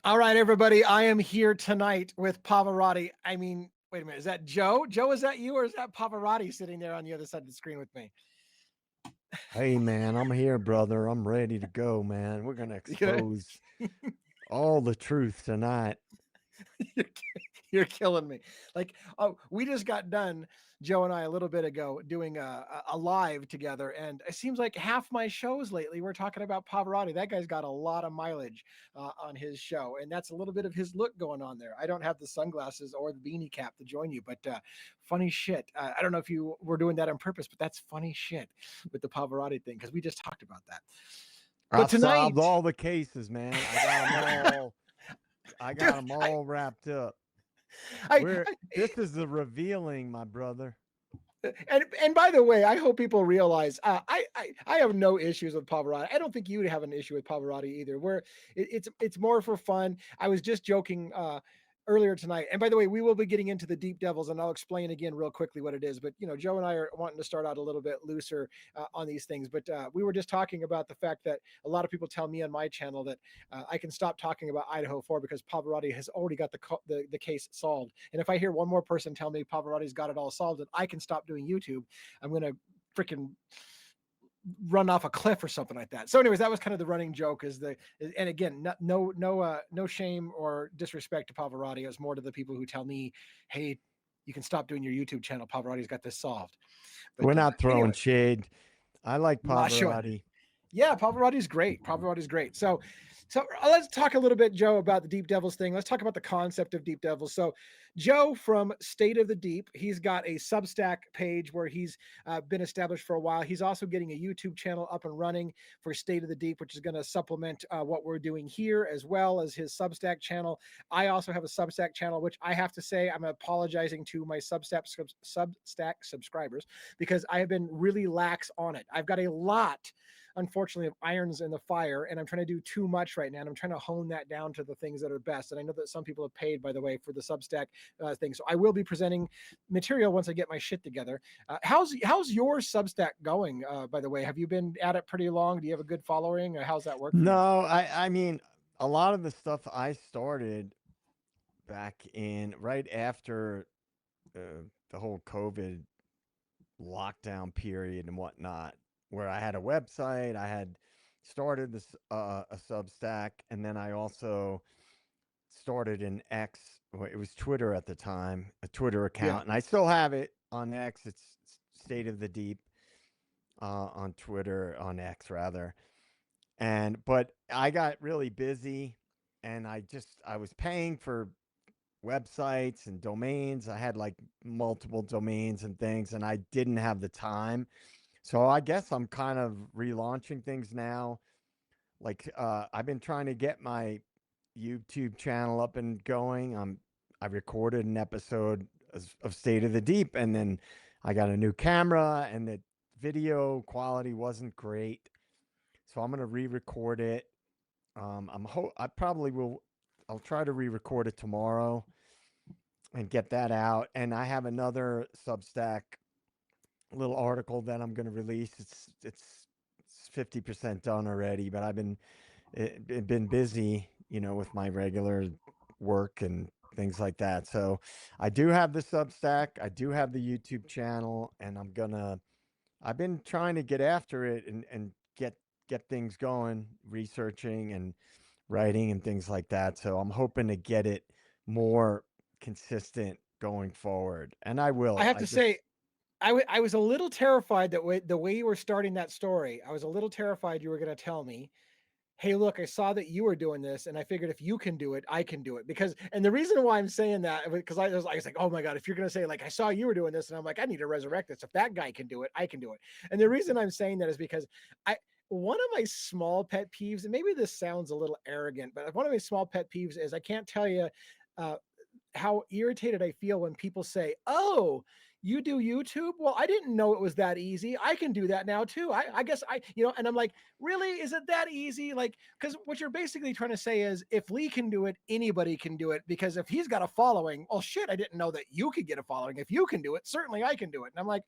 All right, everybody. I am here tonight with Pavarotti. I mean, wait a minute. Is that Joe? Joe, is that you or is that Pavarotti sitting there on the other side of the screen with me? Hey man, I'm here, brother. I'm ready to go, man. We're gonna You know, expose all the truth tonight. you're, you're killing me. Like, oh, we just got done, Joe and I, a little bit ago, doing a live together, and it seems like half my shows lately we're talking about Pavarotti. That guy's got a lot of mileage on his show, and that's a little bit of his look going on there. I don't have the sunglasses or the beanie cap to join you, but funny shit. I don't know if you were doing that on purpose, but that's funny shit with the Pavarotti thing because we just talked about that. I But solved tonight, all the cases, man. I got them all. I got dude, them all wrapped up. I, We're I This is the revealing, my brother. and by the way, I hope people realize I have no issues with Pavarotti. I don't think you would have an issue with Pavarotti either. Where it's more for fun. I was just joking earlier tonight. And by the way, we will be getting into the deep devils, and I'll explain again real quickly what it is. But Joe and I are wanting to start out a little bit looser on these things. But we were just talking about the fact that a lot of people tell me on my channel that I can stop talking about Idaho 4 because Pavarotti has already got the case solved. And if I hear one more person tell me Pavarotti's got it all solved, and I can stop doing YouTube, I'm gonna freaking run off a cliff or something like that. So, anyways, that was kind of the running joke. And again, no shame or disrespect to Pavarotti. It was more to the people who tell me, hey, you can stop doing your YouTube channel. Pavarotti's got this solved. We're But not throwing anyway, shade. I like not showing. Pavarotti. Yeah, Pavarotti's great. Pavarotti's great. So let's talk a little bit, Joe, about the Deep Devils thing. Let's talk about the concept of Deep Devils. So, Joe from State of the Deep, he's got a Substack page where he's been established for a while. He's also getting a YouTube channel up and running for State of the Deep, which is going to supplement what we're doing here as well as his Substack channel. I also have a Substack channel, which I have to say I'm apologizing to my Substack subscribers because I have been really lax on it. I've got a lot, unfortunately, of irons in the fire, and I'm trying to do too much right now, and I'm trying to hone that down to the things that are best. And I know that some people have paid, by the way, for the Substack thing, so I will be presenting material once I get my shit together. How's your Substack going? By the way, have you been at it pretty long? Do you have a good following? How's that work for you? No, I mean, a lot of the stuff I started back in right after the whole COVID lockdown period and whatnot, where I had a website, I had started this a Substack, and then I also started an X. Well, it was Twitter at the time, a Twitter Yeah. account, and I still have it on X. It's State of the Deep on Twitter, on X rather. And but I got really busy, and I was paying for websites and domains. I had like multiple domains and things, and I didn't have the time. So I guess I'm kind of relaunching things now. Like I've been trying to get my YouTube channel up and going. I recorded an episode of State of the Deep, and then I got a new camera, and the video quality wasn't great. So I'm gonna re-record it. I probably will. I'll try to re-record it tomorrow and get that out. And I have another Substack little article that I'm going to release. It's 50% done already, but been busy, with my regular work and things like that. So I do have the Substack, I do have the YouTube channel, and I've been trying to get after it and get things going, researching and writing and things like that. So I'm hoping to get it more consistent going forward, and I I will. have I to just say, I was a little terrified that the way you were starting that story. I was a little terrified you were going to tell me, hey, look, I saw that you were doing this, and I figured if you can do it, I can do it. And the reason why I'm saying that, because I was like, oh my God, if you're going to say, like, I saw you were doing this, and I'm like, I need to resurrect this. If that guy can do it, I can do it. And the reason I'm saying that is because one of my small pet peeves, and maybe this sounds a little arrogant, but one of my small pet peeves is I can't tell you uh, how irritated I feel when people say, "Oh, you do YouTube? Well, I didn't know it was that easy. I can do that now too. I guess and I'm like, really? Is it that easy? Like, because what you're basically trying to say is if Lee can do it, anybody can do it. Because if he's got a following, well, shit, I didn't know that you could get a following. If you can do it, certainly I can do it. And I'm like,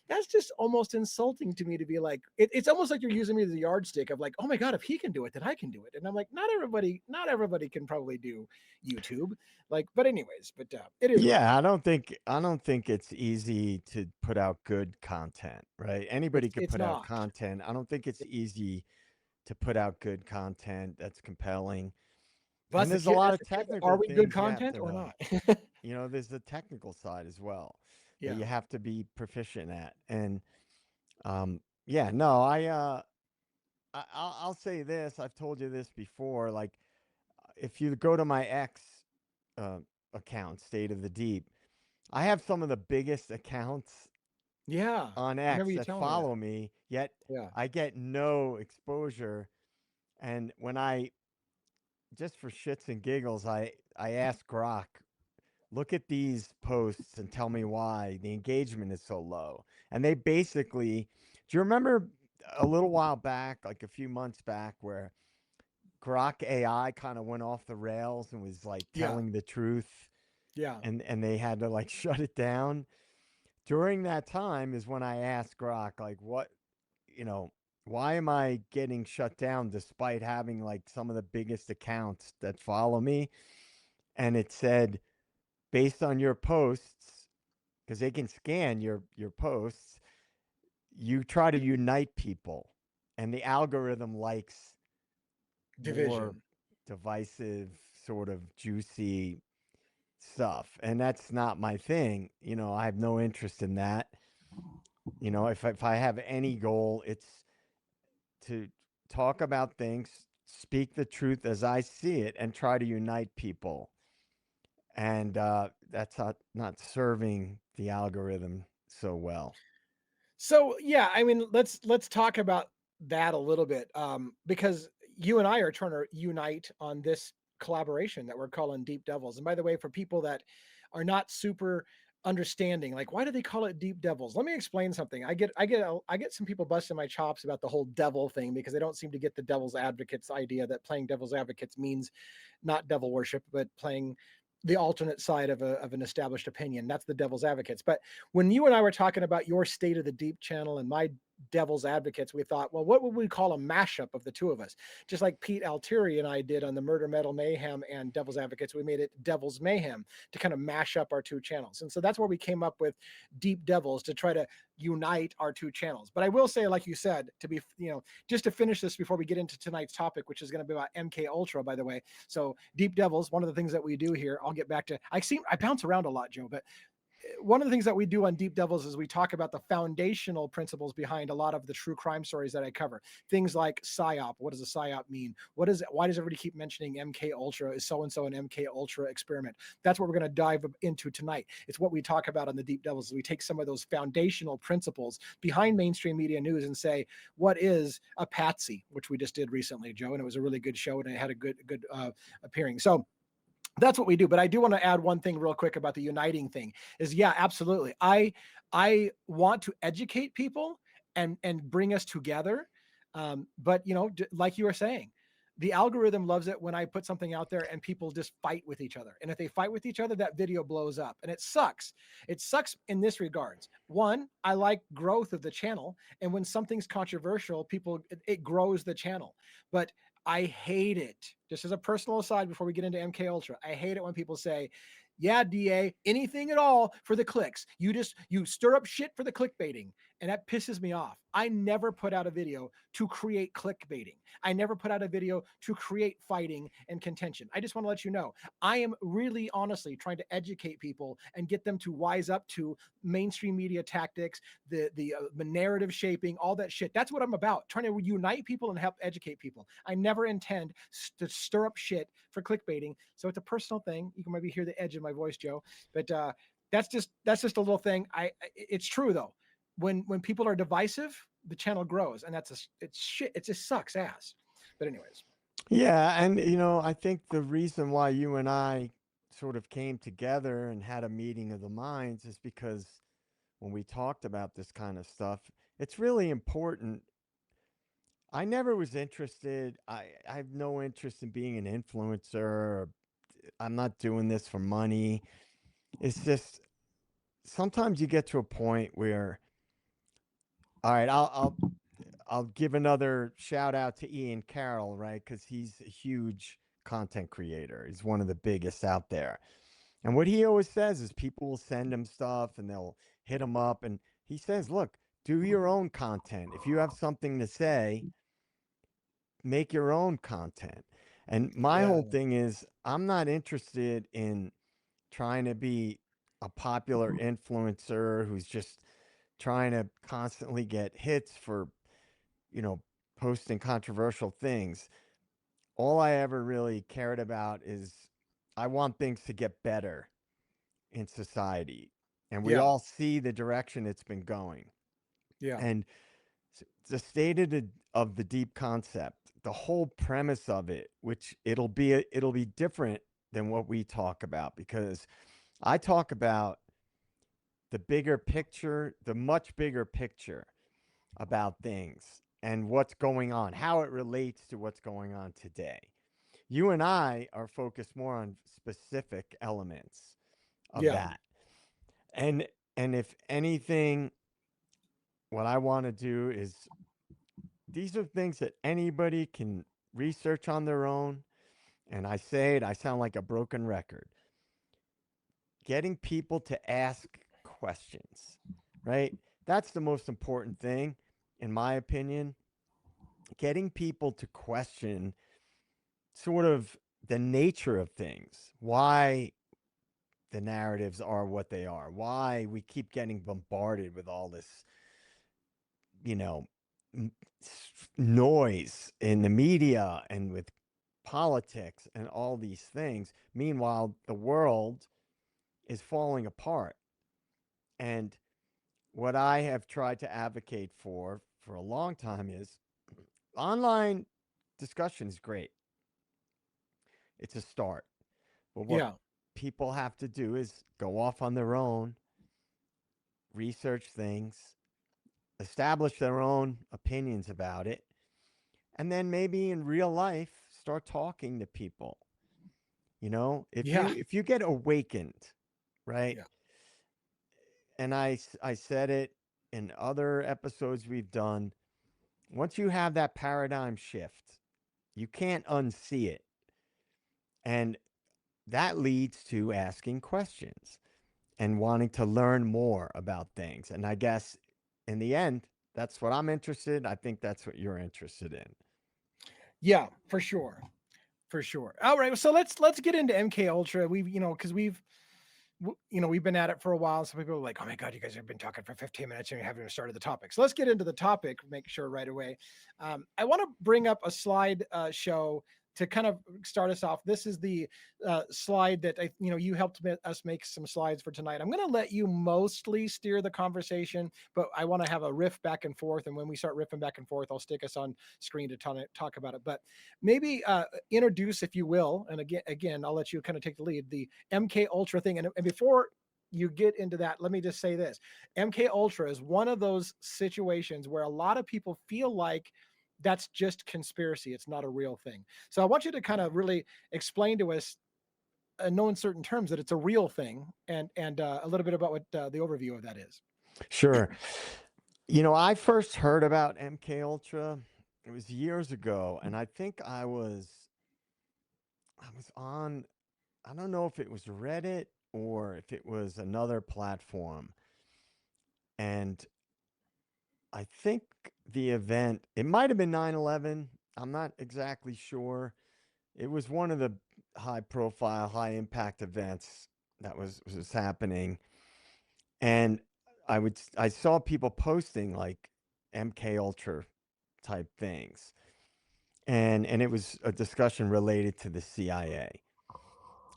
that's just almost insulting to me to be like, it's almost like you're using me as a yardstick of like, oh my God, if he can do it, then I can do it. And I'm like, not everybody can probably do YouTube. Like, but anyways, but it is what it Yeah, is. I don't think it's easy to put out good content, right? Anybody could It's put out not. content. I don't think it's easy to put out good content that's compelling. But And there's a lot that's of the key. Are technical we good things you have content or to, not? there's the technical side as well that Yeah. you have to be proficient at. And yeah, no, I'll say this. I've told you this before. Like, if you go to my X uh, account, State of the Deep, I have some of the biggest accounts Yeah. on I remember X you that telling me that. follow me, yet Yeah. I get no exposure. And when I, just for shits and giggles, I ask Grok, look at these posts and tell me why the engagement is so low. And they basically, do you remember a little while back, like a few months back, where Grok AI kind of went off the rails and was like Yeah. telling the truth, Yeah. and they had to like shut it down? During that time is when I asked Grok, like, what, you know, why am I getting shut down despite having like some of the biggest accounts that follow me? And it said, based on your posts, because they can scan your posts, you try to unite people, and the algorithm likes more Division. divisive, sort of juicy stuff, and that's not my thing. I have no interest in that. If I have any goal, it's to talk about things, speak the truth as I see it, and try to unite people. And that's not serving the algorithm so well. So yeah, I mean, let's talk about that a little bit, because you and I are trying to unite on this collaboration that we're calling Deep Devils. And by the way, for people that are not super understanding, like why do they call it Deep Devils? Let me explain something. I get some people busting my chops about the whole devil thing because they don't seem to get the devil's advocates idea that playing devil's advocates means not devil worship, but playing the alternate side of an established opinion. That's the devil's advocates. But when you and I were talking about your State of the Deep channel and my devil's advocates, we thought, well, what would we call a mashup of the two of us? Just like Pete Altieri and I did on the Murder Metal Mayhem and Devil's Advocates, we made it Devil's Mayhem to kind of mash up our two channels. And so that's where we came up with Deep Devils to try to unite our two channels. But I will say, like you said, to be, just to finish this before we get into tonight's topic, which is going to be about MK Ultra, by the way. So Deep Devils, one of the things that we do here, I'll get back to, I bounce around a lot, Joe, but one of the things that we do on Deep Devils is we talk about the foundational principles behind a lot of the true crime stories that I cover. Things like PSYOP. What does a PSYOP mean? What is it? Why does everybody keep mentioning MK Ultra? Is so and so an MK Ultra experiment? That's what we're going to dive into tonight. It's what we talk about on the Deep Devils. We take some of those foundational principles behind mainstream media news and say, what is a patsy, which we just did recently, Joe, and it was a really good show and it had a good appearing. So that's what we do. But I do want to add one thing real quick about the uniting thing is, yeah, absolutely. I want to educate people and bring us together. But like you were saying, the algorithm loves it when I put something out there and people just fight with each other. And if they fight with each other, that video blows up. And it sucks. It sucks in this regards. One, I like growth of the channel. And when something's controversial, it grows the channel. But I hate it. Just as a personal aside, before we get into MK Ultra, I hate it when people say, "Yeah, DA, anything at all for the clicks. You stir up shit for the clickbaiting," and that pisses me off. I never put out a video to create clickbaiting. I never put out a video to create fighting and contention. I just want to let you know, I am really honestly trying to educate people and get them to wise up to mainstream media tactics, the narrative shaping, all that shit. That's what I'm about, trying to unite people and help educate people. I never intend to stir up shit for clickbaiting. So it's a personal thing. You can maybe hear the edge of my voice, Joe, but that's just a little thing. It's true though. When people are divisive, the channel grows, and it's shit. It just sucks ass. But anyways, Yeah, and I think the reason why you and I sort of came together and had a meeting of the minds is because when we talked about this kind of stuff, it's really important. I never was interested. I have no interest in being an influencer. I'm not doing this for money. It's just sometimes you get to a point where All right, I'll give another shout out to Ian Carroll, right? Because he's a huge content creator. He's one of the biggest out there. And what he always says is people will send him stuff and they'll hit him up. And he says, look, do your own content. If you have something to say, make your own content. And my Yeah. whole thing is, I'm not interested in trying to be a popular influencer who's just trying to constantly get hits for, you know, posting controversial things. All I ever really cared about is I want things to get better in society. And we Yeah. all see the direction it's been going. Yeah. And the state of the deep concept, the whole premise of it, which it'll be different than what we talk about, because I talk about the bigger picture, the much bigger picture about things and what's going on, how it relates to what's going on today. You and I are focused more on specific elements of Yeah. that. And if anything, what I want to do is, these are things that anybody can research on their own. And I say it, I sound like a broken record. Getting people to ask questions, right? That's the most important thing, in my opinion. Getting people to question sort of the nature of things, why the narratives are what they are, why we keep getting bombarded with all this, you know, noise in the media and with politics and all these things. Meanwhile, the world is falling apart. And what I have tried to advocate for a long time is online discussion is great. It's a start. But what Yeah. people have to do is go off on their own, research things, establish their own opinions about it, and then maybe in real life start talking to people. You know, Yeah. if you get awakened, right? Yeah. And I said it in other episodes we've done, once you have that paradigm shift, you can't unsee it. And that leads to asking questions and wanting to learn more about things. And I guess in the end, that's what I'm interested in. I think that's what you're interested in. Yeah, for sure. For sure. All right. So let's get into MK Ultra. We've, because we've been at it for a while. Some people are like, "Oh my god, you guys have been talking for 15 minutes and you haven't even started the topic." So let's get into the topic. Make sure right away. I want to bring up a slide show to kind of start us off. This is the slide that you helped us make some slides for tonight. I'm going to let you mostly steer the conversation, but I want to have a riff back and forth. And when we start riffing back and forth, I'll stick us on screen to talk about it. But maybe introduce, if you will, and again, I'll let you kind of take the lead. The MK Ultra thing, and before you get into that, let me just say this: MK Ultra is one of those situations where a lot of people feel like that's just conspiracy. It's not a real thing. So I want you to kind of really explain to us in no uncertain terms that it's a real thing, and a little bit about what the overview of that is. Sure. You know, I first heard about MK Ultra, it was years ago, and I think I was on, I don't know if it was Reddit or if it was another platform. And I think the event, it might have been 9/11. I'm not exactly sure. It was one of the high profile, high impact events that was happening. And I saw people posting like MK Ultra type things. And it was a discussion related to the CIA.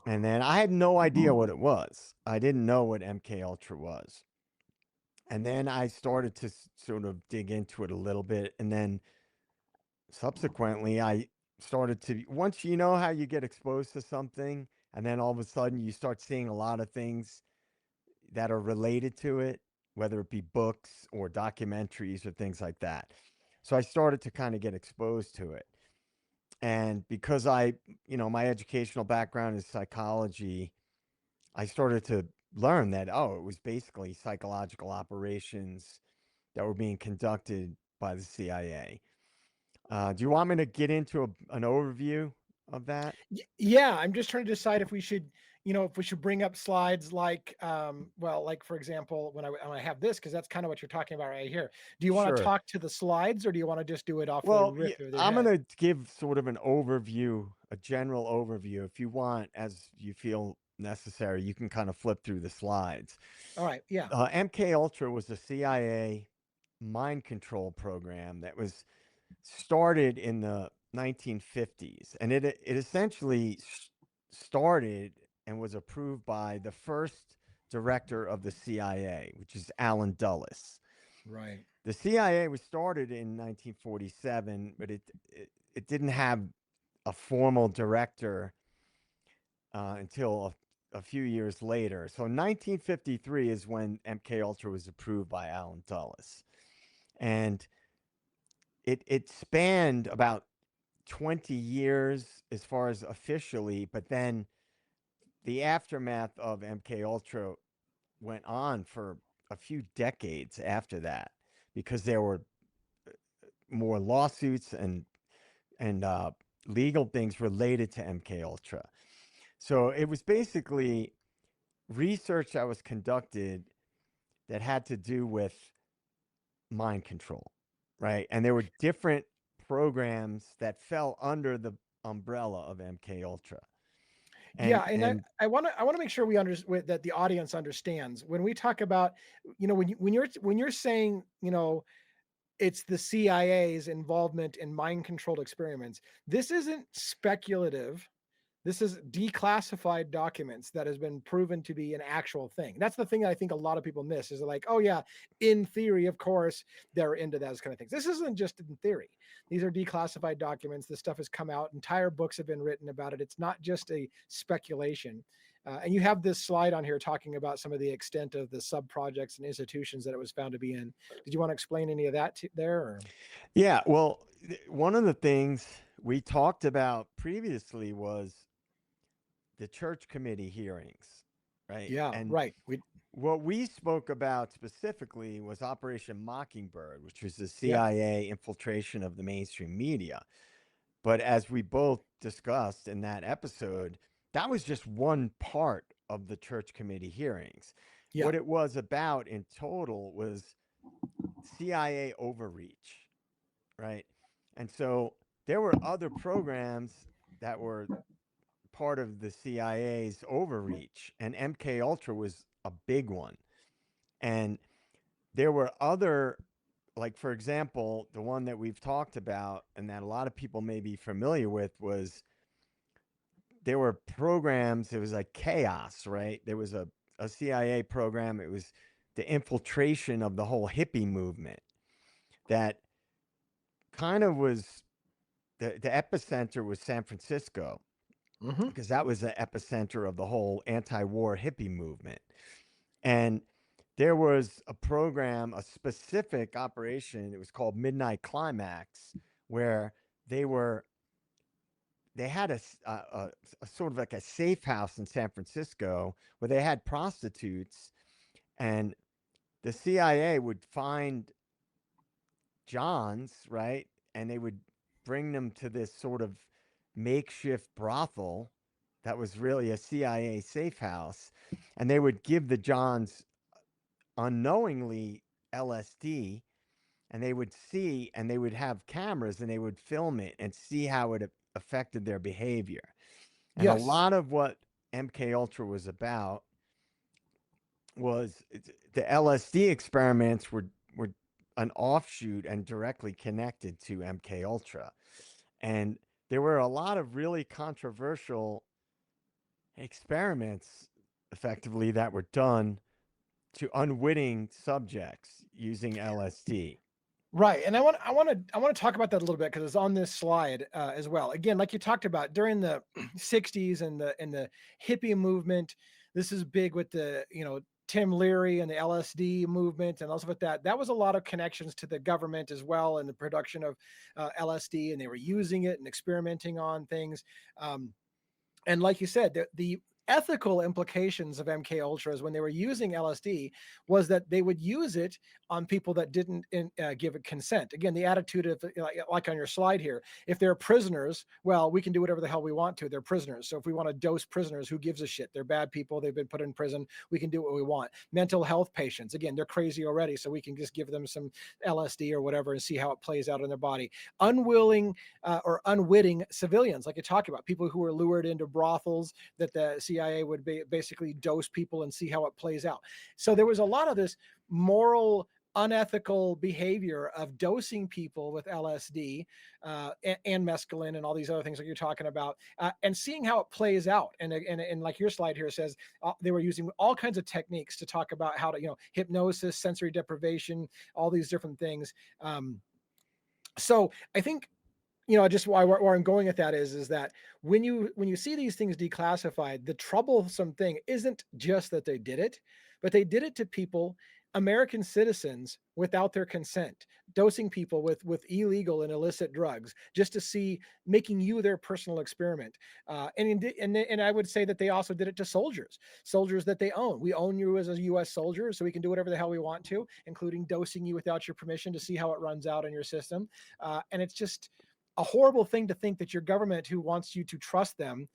And then I had no idea what it was. I didn't know what MK Ultra was. And then I started to sort of dig into it a little bit, and then subsequently I started to, once you know how you get exposed to something and then all of a sudden you start seeing a lot of things that are related to it, whether it be books or documentaries or things like that. So I started to kind of get exposed to it. And because my educational background is psychology, I started to learn that, oh, it was basically psychological operations that were being conducted by the CIA. Do you want me to get into an overview of that? Yeah, I'm just trying to decide if we should, if we should bring up slides like, well, like for example, when I have this, because that's kind of what you're talking about right here. Do you want to Sure. talk to the slides, or do you want to just do it off the Well, riff of your I'm head? going to give sort of an overview, a general overview. If you want, as you feel necessary, you can kind of flip through the slides. All right. Yeah. MK Ultra was a CIA mind control program that was started in the 1950s, and it essentially started and was approved by the first director of the CIA, which is Allen Dulles. Right. The CIA was started in 1947, but it didn't have a formal director until a few years later. So 1953 is when MK Ultra was approved by Allen Dulles, and it spanned about 20 years as far as officially, but then the aftermath of MK Ultra went on for a few decades after that because there were more lawsuits and legal things related to MK Ultra. So it was basically research that was conducted that had to do with mind control, right? And there were different programs that fell under the umbrella of MK Ultra. Yeah, and I And I want to I want to make sure we understand that the audience understands when we talk about, when you're saying, it's the CIA's involvement in mind controlled experiments. This isn't speculative. This is declassified documents that has been proven to be an actual thing. That's the thing that I think a lot of people miss is like, oh yeah, in theory, of course, they're into those kind of things. This isn't just in theory. These are declassified documents. This stuff has come out. Entire books have been written about it. It's not just a speculation. And you have this slide on here talking about some of the extent of the sub projects and institutions that it was found to be in. Did you want to explain any of that there? Or? yeah, well, one of the things we talked about previously was the church committee hearings, right? Yeah, And right. We what we spoke about specifically was Operation Mockingbird, which was the Yep. CIA infiltration of the mainstream media. But as we both discussed in that episode, that was just one part of the church committee hearings. Yeah. What it was about in total was CIA overreach, right? And so there were other programs that were part of the CIA's overreach, and MK Ultra was a big one. And there were other, like for example, the one that we've talked about and that a lot of people may be familiar with was there were programs. It was like chaos, right? There was a CIA program. It was the infiltration of the whole hippie movement that kind of was the epicenter was San Francisco Hmm. because that was the epicenter of the whole anti-war hippie movement. And there was a program, a specific operation. It was called Midnight Climax, where they were they had a sort of like a safe house in San Francisco where they had prostitutes, and the CIA would find Johns, right, and they would bring them to this sort of makeshift brothel that was really a CIA safe house, and they would give the Johns unknowingly LSD, and they would see and they would have cameras and they would film it and see how it affected their behavior. And a Yes. lot of what MK Ultra was about was the LSD experiments were an offshoot and directly connected to MK Ultra. And there were a lot of really controversial experiments effectively that were done to unwitting subjects using LSD. Right, and I want to talk about that a little bit because it's on this slide as well. Again, like you talked about during the '60s and the hippie movement, this is big with the Tim Leary and the LSD movement and also with that. That was a lot of connections to the government as well and the production of LSD, and they were using it and experimenting on things. And like you said, the ethical implications of MK Ultras when they were using LSD was that they would use it on people that didn't give it consent. Again, the attitude of like on your slide here, if they're prisoners, well, we can do whatever the hell we want to. They're prisoners. So if we want to dose prisoners, who gives a shit? They're bad people. They've been put in prison. We can do what we want. Mental health patients, again, they're crazy already. So we can just give them some LSD or whatever and see how it plays out in their body. Unwilling or unwitting civilians, like you talk about, people who were lured into brothels that the CIA would basically dose people and see how it plays out. So there was a lot of this moral, unethical behavior of dosing people with LSD and mescaline and all these other things that you're talking about, and seeing how it plays out. And like your slide here says, they were using all kinds of techniques to talk about how to, hypnosis, sensory deprivation, all these different things. So I think, just where I'm going at that is that when you see these things declassified, the troublesome thing isn't just that they did it, but they did it to people, American citizens, without their consent, dosing people with illegal and illicit drugs just to see, making you their personal experiment. And I would say that they also did it to soldiers that they own. We own you as a U.S. soldier, so we can do whatever the hell we want to, including dosing you without your permission to see how it runs out in your system. And it's just a horrible thing to think that your government, who wants you to trust them,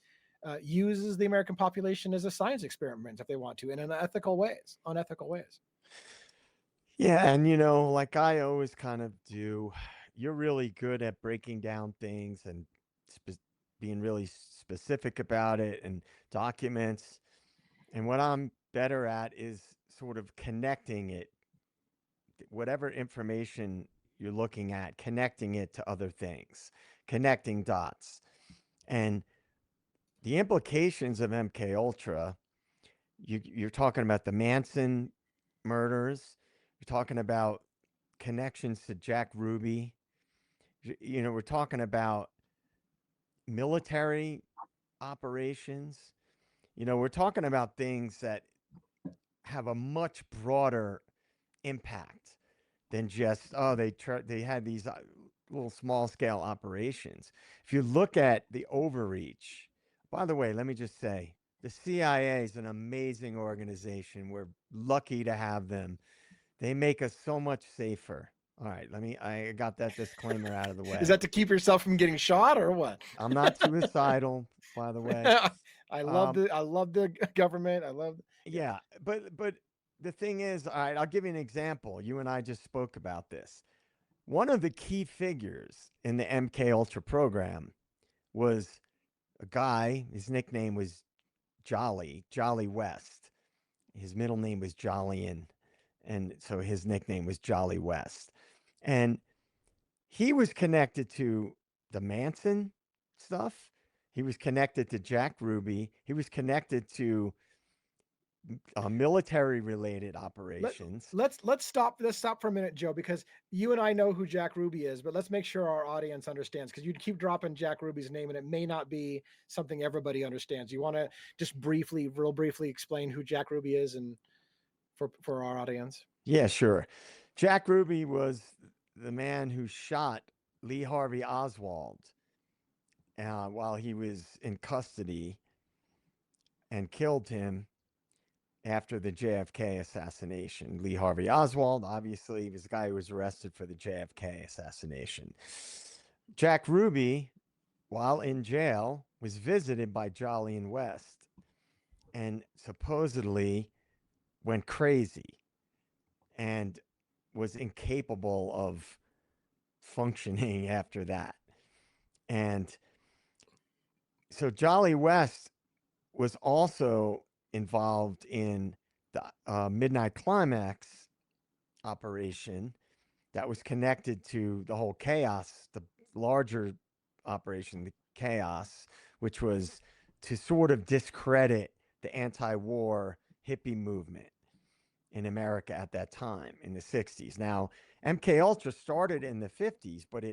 uses the American population as a science experiment if they want to, in unethical ways. Yeah, and like I always kind of do, you're really good at breaking down things and being really specific about it and documents. And what I'm better at is sort of connecting it, whatever information you're looking at, connecting it to other things, connecting dots. And the implications of MK Ultra, you're talking about the Manson murders, you're talking about connections to Jack Ruby. We're talking about military operations. We're talking about things that have a much broader impact than just, they had these little small scale operations. If you look at the overreach, by the way, let me just say, the CIA is an amazing organization. We're lucky to have them. They make us so much safer. All right, I got that disclaimer out of the way. Is that to keep yourself from getting shot or what? I'm not suicidal, by the way. I love the government. Yeah, but the thing is, all right, I'll give you an example. You and I just spoke about this. One of the key figures in the MK Ultra program was a guy. His nickname was Jolly West. His middle name was Jollian, and so his nickname was Jolly West. And he was connected to the Manson stuff. He was connected to Jack Ruby. He was connected to military-related operations. Let's stop for a minute, Joe, because you and I know who Jack Ruby is, but let's make sure our audience understands, because you keep dropping Jack Ruby's name and it may not be something everybody understands. You want to just real briefly explain who Jack Ruby is and for our audience? Yeah, sure. Jack Ruby was the man who shot Lee Harvey Oswald while he was in custody and killed him after the JFK assassination. Lee Harvey Oswald, obviously, was the guy who was arrested for the JFK assassination. Jack Ruby, while in jail, was visited by Jolly and West and supposedly went crazy and was incapable of functioning after that. And so Jolly West was also involved in the Midnight Climax operation that was connected to the whole chaos, the larger operation, the chaos, which was to sort of discredit the anti-war hippie movement in America at that time in the 60s. Now, MK Ultra started in the 50s, but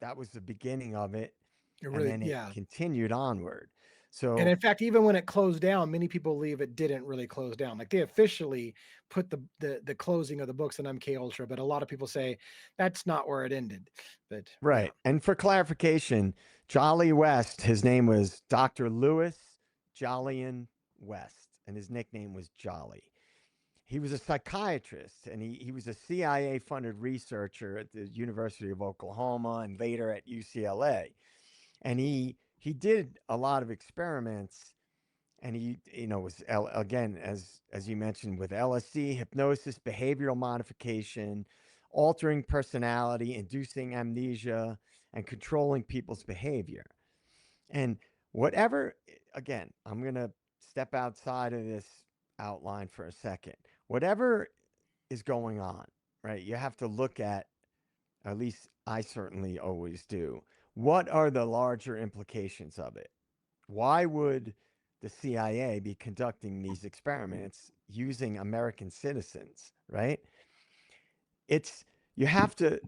that was the beginning of it. Really, and then it continued onward. So, and in fact, even when it closed down, many people believe it didn't really close down. Like, they officially put the closing of the books on MK Ultra, but a lot of people say that's not where it ended. But right. Yeah. And for clarification, Jolly West, his name was Dr. Louis Jolyon West, and his nickname was Jolly. He was a psychiatrist, and he was a CIA funded researcher at the University of Oklahoma and later at UCLA. And he did a lot of experiments, and he was again, as you mentioned, with LSD, hypnosis, behavioral modification, altering personality, inducing amnesia, and controlling people's behavior. And whatever, again, I'm going to step outside of this outline for a second. Whatever is going on, right? You have to look at least I certainly always do, what are the larger implications of it? Why would the CIA be conducting these experiments using American citizens, right? It's you have to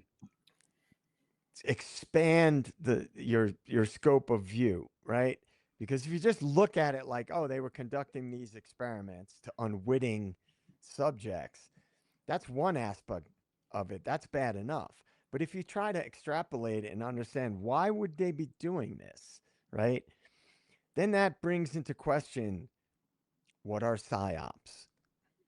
expand your scope of view, right? Because if you just look at it like, oh, they were conducting these experiments to unwitting subjects, that's one aspect of it. That's bad enough. But if you try to extrapolate it and understand why would they be doing this, right? Then that brings into question, what are psyops,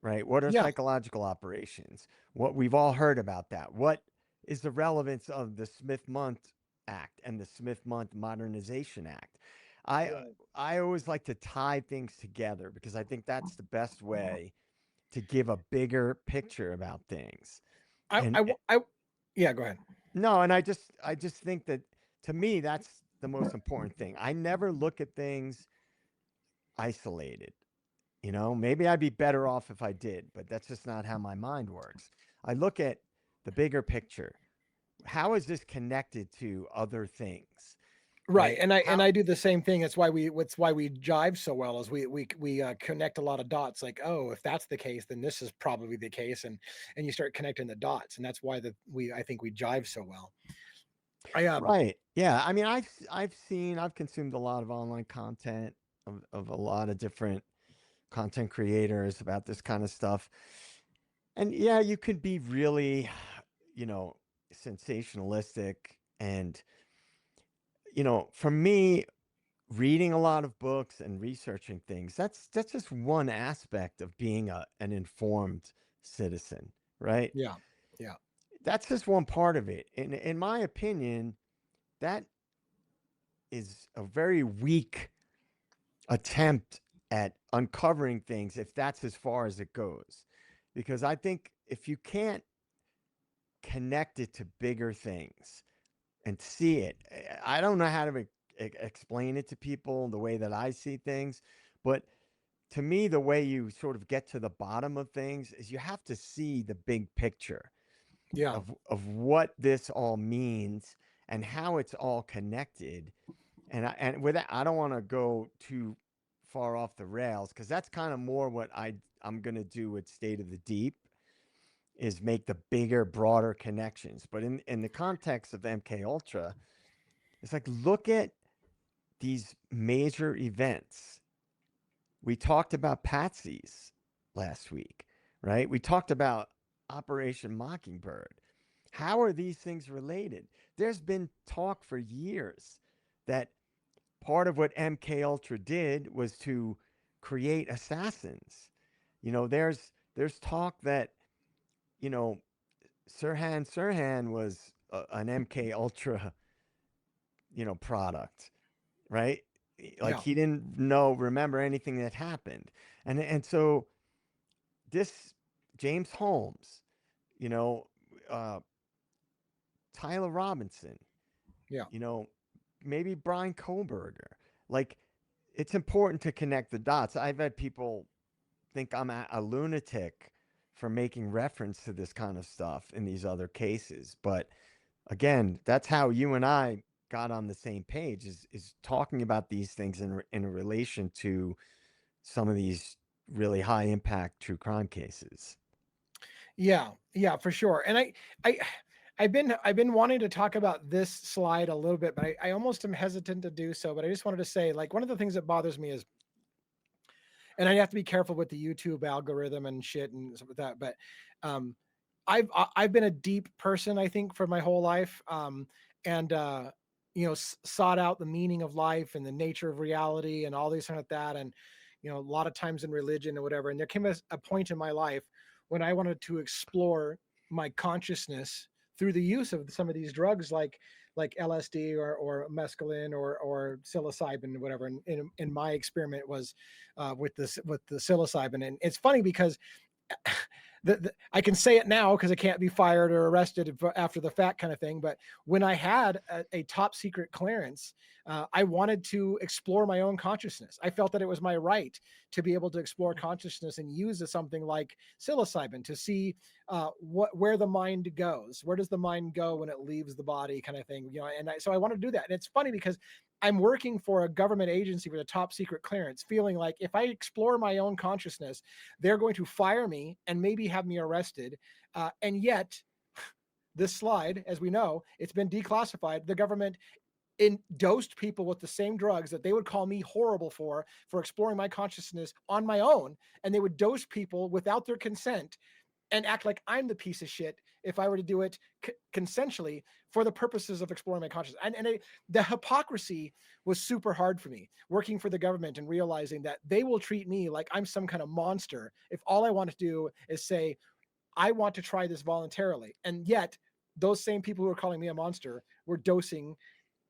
right? What are Yeah. psychological operations? What we've all heard about that. What is the relevance of the Smith-Mundt Act and the Smith-Mundt Modernization Act? I Right. I always like to tie things together because I think that's the best way to give a bigger picture about things. I, And I, I, yeah, go ahead. no, and I just think that, to me, that's the most important thing. I never look at things isolated. Maybe I'd be better off if I did, but that's just not how my mind works. I look at the bigger picture. How is this connected to other things? Right, Right? and I and How I do the same thing. That's why we jive so well, is we connect a lot of dots. Like, oh, if that's the case, then this is probably the case, and you start connecting the dots, and that's why I think we jive so well. I Right. Yeah. I mean, I've consumed a lot of online content of a lot of different content creators about this kind of stuff. And yeah, you could be really, you know, sensationalistic. And, for me, reading a lot of books and researching things, that's just one aspect of being an informed citizen, right? yeah, yeah, That's just one part of it. In my opinion, that is a very weak attempt at uncovering things if that's as far as it goes. Because I think if you can't connect it to bigger things and see it, I don't know how to explain it to people the way that I see things, but to me, the way you sort of get to the bottom of things is you have to see the big picture yeah, of what this all means and how it's all connected. And with that, I don't want to go too far off the rails because that's kind of more what I'm gonna do with State of the Deep, is make the bigger, broader connections. But in the context of MK Ultra, it's like, look at these major events. We talked about Patsy's last week, right? We talked about Operation Mockingbird. How are these things related? There's been talk for years that part of what MK Ultra did was to create assassins. There's talk that, you know, Sirhan was an MK Ultra, product, right? Like, yeah, he didn't remember anything that happened. And so this James Holmes, you know, uh, Tyler Robinson, yeah, you know, maybe Bryan Kohberger. Like, it's important to connect the dots. I've had people think I'm a lunatic for making reference to this kind of stuff in these other cases. But again, that's how you and I got on the same page, is talking about these things in relation to some of these really high impact true crime cases. yeah, yeah, for sure. And I, I've been wanting to talk about this slide a little bit, but I almost am hesitant to do so. But I just wanted to say, like, one of the things that bothers me is, and I have to be careful with the YouTube algorithm and shit and stuff like that. But um, I've been a deep person, I think, for my whole life, and sought out the meaning of life and the nature of reality and all these kind of that. And, a lot of times in religion or whatever. And there came a point in my life when I wanted to explore my consciousness through the use of some of these drugs like LSD or mescaline or psilocybin or whatever. And in my experiment was with the psilocybin. And it's funny because I can say it now because I can't be fired or arrested after the fact kind of thing. But when I had a top secret clearance, I wanted to explore my own consciousness. I felt that it was my right to be able to explore consciousness and use something like psilocybin to see where the mind goes. Where does the mind go when it leaves the body, kind of thing. So I wanted to do that. And it's funny because I'm working for a government agency with a top secret clearance, feeling like if I explore my own consciousness, they're going to fire me and maybe have me arrested. And yet, this slide, as we know, it's been declassified. The government dosed people with the same drugs that they would call me horrible for exploring my consciousness on my own. And they would dose people without their consent and act like I'm the piece of shit if I were to do it consensually for the purposes of exploring my consciousness. The hypocrisy was super hard for me working for the government and realizing that they will treat me like I'm some kind of monster if all I want to do is say, I want to try this voluntarily. And yet those same people who are calling me a monster were dosing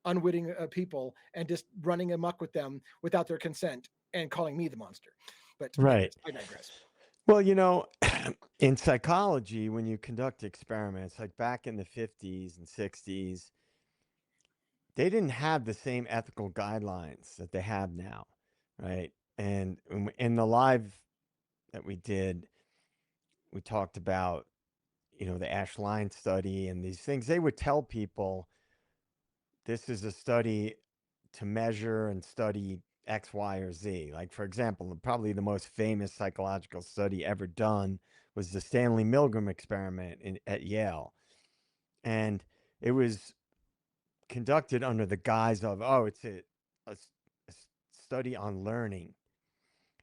unwitting people and just running amok with them without their consent and calling me the monster. But anyways, Right. I digress. Well, in psychology, when you conduct experiments, like back in the 50s and 60s, they didn't have the same ethical guidelines that they have now, right? And in the live that we did, we talked about, the Ashline study and these things. They would tell people this is a study to measure and study X, Y, or Z. Like, for example, probably the most famous psychological study ever done was the Stanley Milgram experiment at Yale. And it was conducted under the guise of, oh, it's a study on learning.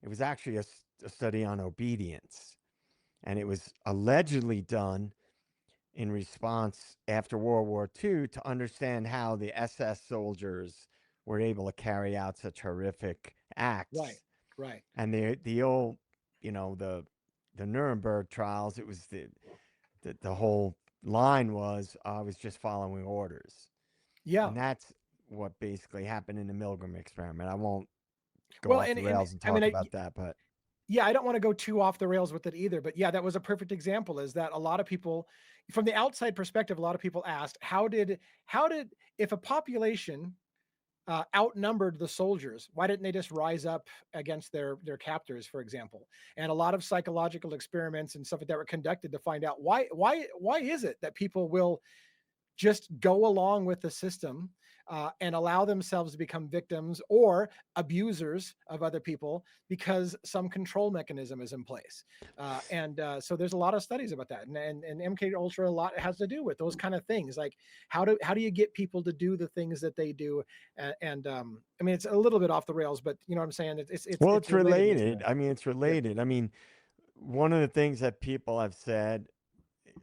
It was actually a study on obedience. And it was allegedly done in response after World War II to understand how the SS soldiers were able to carry out such horrific Right. acts. Right. And the old, the Nuremberg trials, it was the whole line was, I was just following orders. Yeah. And that's what basically happened in the Milgram experiment. I won't go Well, off the and rails and I mean, talk about that, but yeah, I don't want to go too off the rails with it either, but yeah, that was a perfect example. Is that a lot of people, from the outside perspective, a lot of people asked, how did if a population outnumbered the soldiers, why didn't they just rise up against their captors, for example? And a lot of psychological experiments and stuff like that were conducted to find out why is it that people will just go along with the system and allow themselves to become victims or abusers of other people because some control mechanism is in place. So there's a lot of studies about that, and MK Ultra a lot has to do with those kind of things, like how do you get people to do the things that they do, I mean it's a little bit off the rails, but you know what I'm saying. well, It's it's related. related. I mean, it's Yeah, related. I mean, one of the things that people have said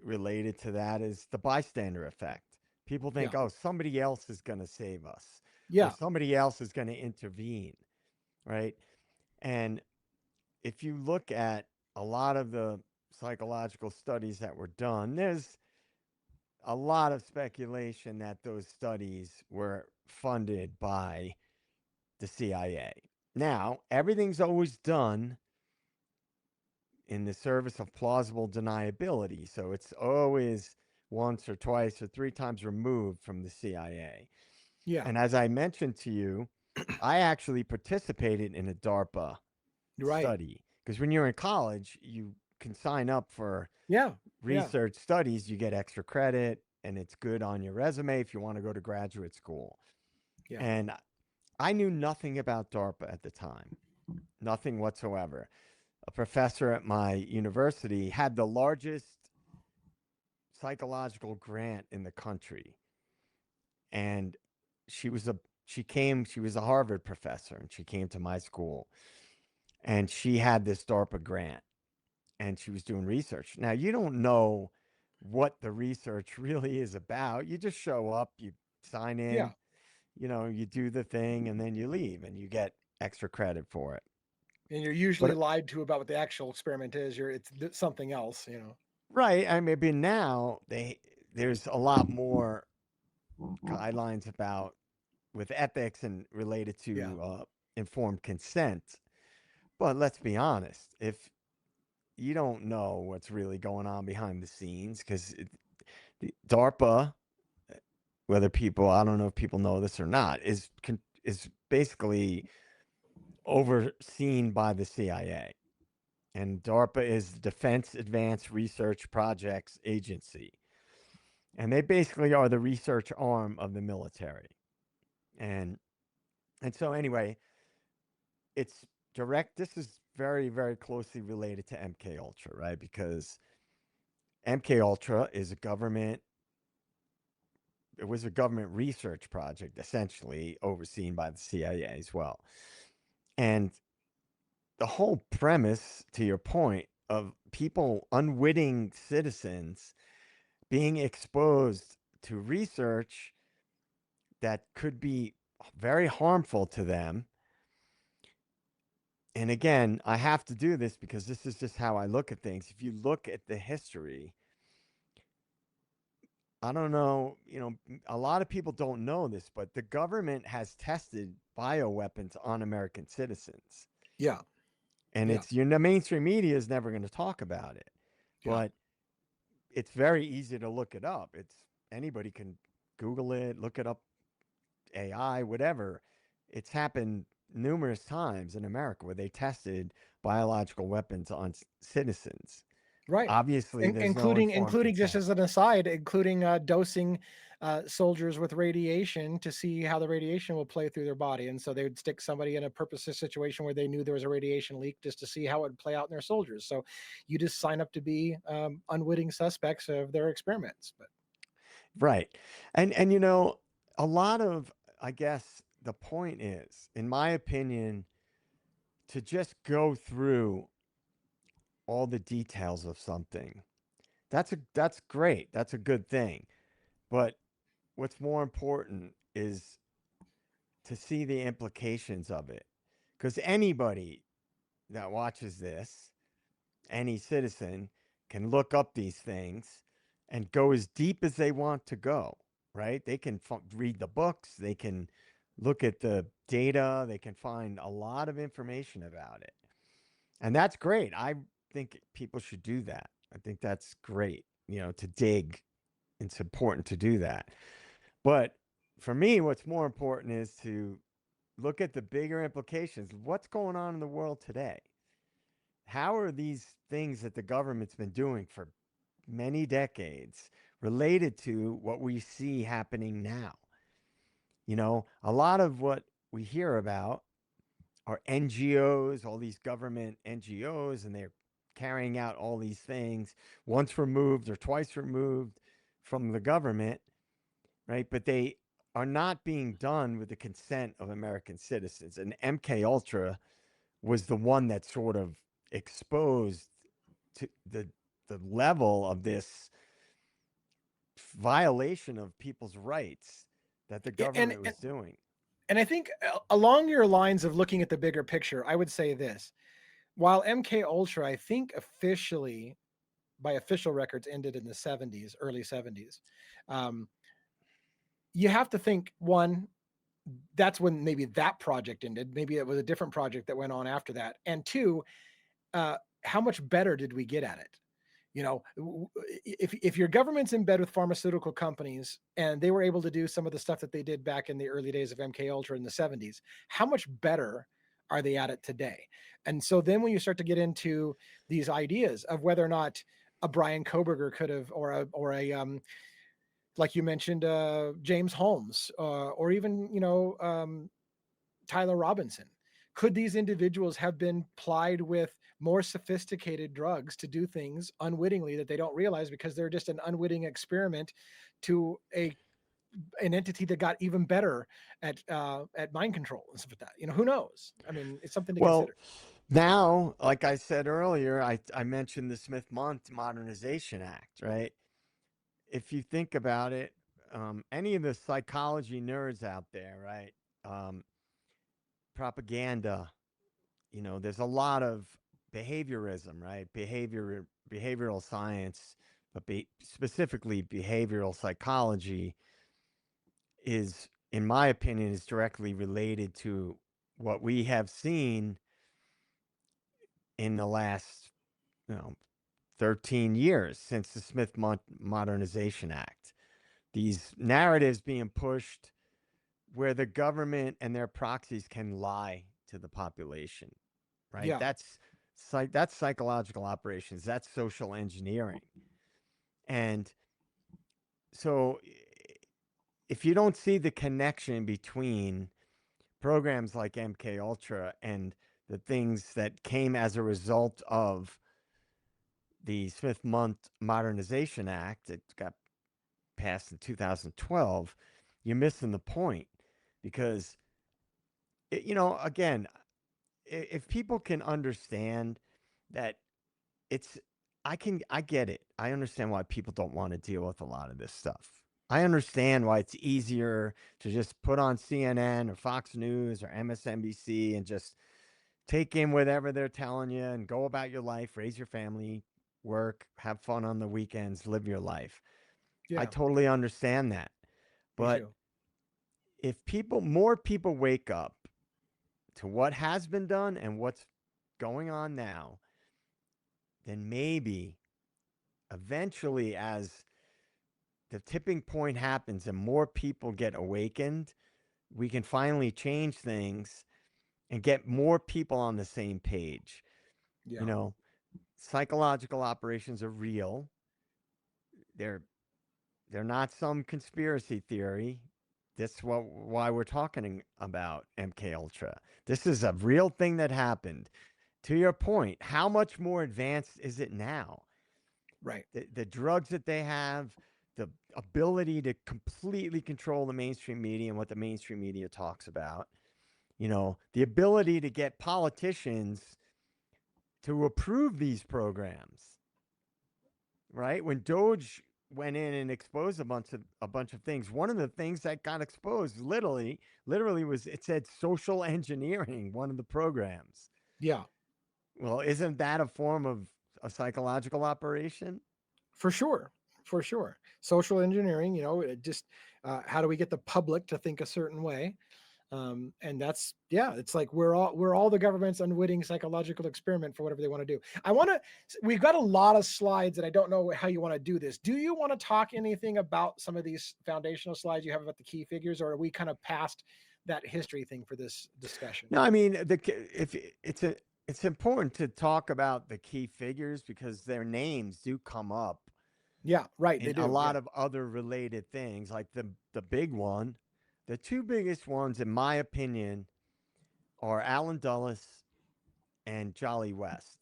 related to that is the bystander effect. People yeah, think, oh, somebody else is going to save us or yeah, somebody else is going to intervene, right? And if you look at a lot of the psychological studies that were done, there's a lot of speculation that those studies were funded by the CIA. Now, everything's always done in the service of plausible deniability. So it's always once or twice or three times removed from the CIA. yeah. And as I mentioned to you, I actually participated in a DARPA You're right. study because when you're in college, you can sign up for Yeah, yeah, research studies, you get extra credit, and it's good on your resume if you want to go to graduate school. yeah, And I knew nothing about DARPA at the time, nothing whatsoever. A professor at my university had the largest psychological grant in the country. And she was a she was a Harvard professor and she came to my school and she had this DARPA grant and she was doing research. Now you don't know what the research really is about. You just show up, you sign yeah. in, you do the thing and then you leave and you get extra credit for it. And you're usually But lied to about what the actual experiment is. It's something else, you know. right, I mean, but now there's a lot more guidelines about with ethics and related Yeah. to informed consent. But let's be honest, if you don't know what's really going on behind the scenes, because DARPA, whether people, I don't know if people know this or not, is basically overseen by the CIA. And DARPA is the Defense Advanced Research Projects Agency. And they basically are the research arm of the military. And and so anyway, it's direct. This is very, very closely related to MK Ultra, right? Because MK Ultra is a government. It was a government research project, essentially overseen by the CIA as well. And the whole premise, to your point, of people, unwitting citizens, being exposed to research that could be very harmful to them. And again, I have to do this because this is just how I look at things. If you look at the history, I don't know, a lot of people don't know this, but the government has tested bioweapons on American citizens. Yeah. And Yeah. the mainstream media is never going to talk about it. Yeah. But it's very easy to look it up. It's anybody can Google it, look it up, AI, whatever. It's happened numerous times in America where they tested biological weapons on citizens. Right. Obviously, there's no informed Including just consent. as an aside, including dosing soldiers with radiation to see how the radiation will play through their body. And so they would stick somebody in a purposeless situation where they knew there was a radiation leak just to see how it would play out in their soldiers. So you just sign up to be unwitting suspects of their experiments. But Right. And a lot of, I guess the point is, in my opinion, to just go through all the details of something. That's great. That's a good thing. But what's more important is to see the implications of it. Because anybody that watches this, any citizen, can look up these things and go as deep as they want to go, right? They can read the books, they can look at the data, they can find a lot of information about it. And that's great. I think people should do that. I think that's great, to dig. It's important to do that. But for me, what's more important is to look at the bigger implications. What's going on in the world today? How are these things that the government's been doing for many decades related to what we see happening now? A lot of what we hear about are NGOs, all these government NGOs, and they're carrying out all these things once removed or twice removed from the government, right? But they are not being done with the consent of American citizens. And MK Ultra was the one that sort of exposed to the level of this violation of people's rights that the yeah, government was doing. and I think along your lines of looking at the bigger picture, I would say this: while MK Ultra, I think officially by official records ended in the 70s, early 70s. Um, you have to think one, that's when maybe that project ended. Maybe it was a different project that went on after that. And two, how much better did we get at it? You know, if your government's in bed with pharmaceutical companies and they were able to do some of the stuff that they did back in the early days of MK Ultra in the 70s, how much better are they at it today? And so then when you start to get into these ideas of whether or not a Bryan Kohberger could have, or a like you mentioned, James Holmes, or even Tyler Robinson. Could these individuals have been plied with more sophisticated drugs to do things unwittingly that they don't realize because they're just an unwitting experiment to an entity that got even better at mind control and stuff like that? Who knows? I mean, it's something to Well, consider. now, like I said earlier, I mentioned the Smith Modernization Act, right? If you think about it, any of the psychology nerds out there, right? Um, Propaganda, there's a lot of behaviorism, right? Behavioral science, but specifically behavioral psychology is, in my opinion, is directly related to what we have seen in the last, you know, 13 years since the Smith Modernization Act. These narratives being pushed where the government and their proxies can lie to the population, right? Yeah. That's psychological operations. That's social engineering. And so if you don't see the connection between programs like MK Ultra and the things that came as a result of the Smith Modernization Act that got passed in 2012, you're missing the point because again, if people can understand that it's I get it. I understand why people don't want to deal with a lot of this stuff. I understand why it's easier to just put on CNN or Fox News or MSNBC and just take in whatever they're telling you and go about your life, raise your family, work, have fun on the weekends, live your life. I Yeah. totally understand that. Me But too. if more people wake up to what has been done and what's going on now, then maybe eventually, as the tipping point happens and more people get awakened, we can finally change things and get more people on the same page. You Yeah. know, psychological operations are real. They're they're not some conspiracy theory. That's why we're talking about MK Ultra. This is a real thing that happened. To your point, how much more advanced is it now? Right. The drugs that they have, the ability to completely control the mainstream media and what the mainstream media talks about, the ability to get politicians to approve these programs, right? When Doge went in and exposed a bunch of things, one of the things that got exposed literally was, it said social engineering, one of the programs. Yeah. Well, isn't that a form of a psychological operation? For sure. For sure. Social engineering, just how do we get the public to think a certain way? And that's, yeah, it's like we're all the government's unwitting psychological experiment for whatever they want to do. We've got a lot of slides, and I don't know how you want to do this. Do you want to talk anything about some of these foundational slides you have about the key figures, or are we kind of past that history thing for this discussion? No, I mean, if it's important to talk about the key figures because their names do come up Yeah, right, they in a do. lot Yeah. of other related things. Like the big one, the two biggest ones, in my opinion, are Alan Dulles and Jolly West.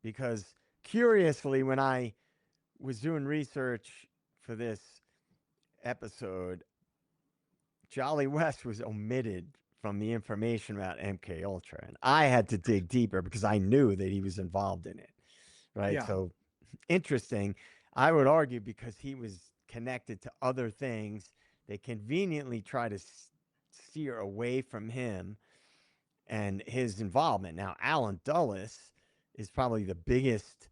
Because curiously, when I was doing research for this episode, Jolly West was omitted from the information about MK Ultra, and I had to dig deeper because I knew that he was involved in it. Right, Yeah. so interesting. I would argue because he was connected to other things, they conveniently try to steer away from him and his involvement. Now, Alan Dulles is probably the biggest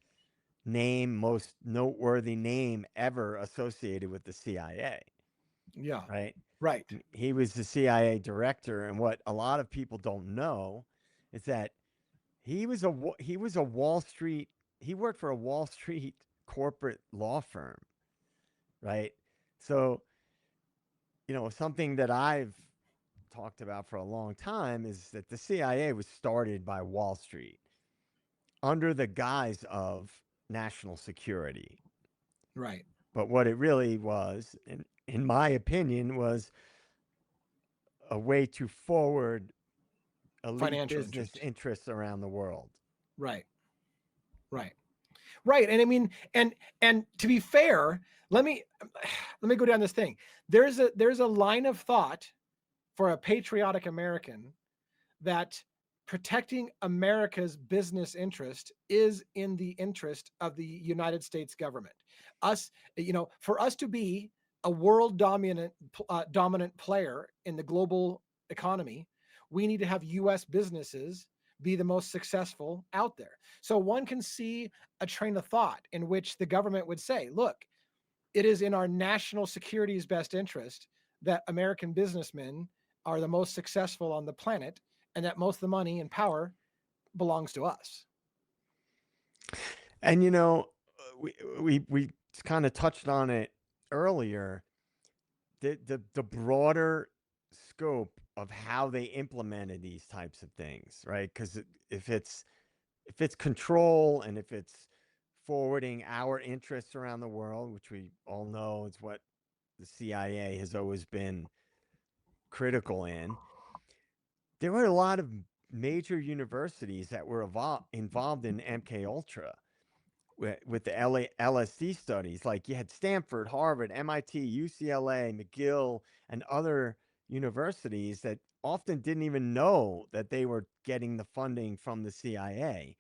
name, most noteworthy name ever associated with the CIA, Yeah. right? Right. He was the CIA director, and what a lot of people don't know is that he was a Wall Street. He worked for a Wall Street corporate law firm, right? So, something that I've talked about for a long time is that the CIA was started by Wall Street under the guise of national security. Right. But what it really was, in my opinion, was a way to forward elite Financial business interest. interests around the world. Right. Right. Right. And I mean, and to be fair, let me let me go down this thing. There's a line of thought for a patriotic American that protecting America's business interest is in the interest of the United States government. For us to be a world dominant player in the global economy, we need to have U.S. businesses be the most successful out there. So one can see a train of thought in which the government would say, look, it is in our national security's best interest that American businessmen are the most successful on the planet, and that most of the money and power belongs to us. And we kind of touched on it earlier. The broader scope of how they implemented these types of things, right? Because if it's control and if it's forwarding our interests around the world, which we all know is what the CIA has always been critical in, there were a lot of major universities that were involved in MK Ultra with the LSD studies. Like you had Stanford, Harvard, MIT, UCLA, McGill, and other universities that often didn't even know that they were getting the funding from the CIA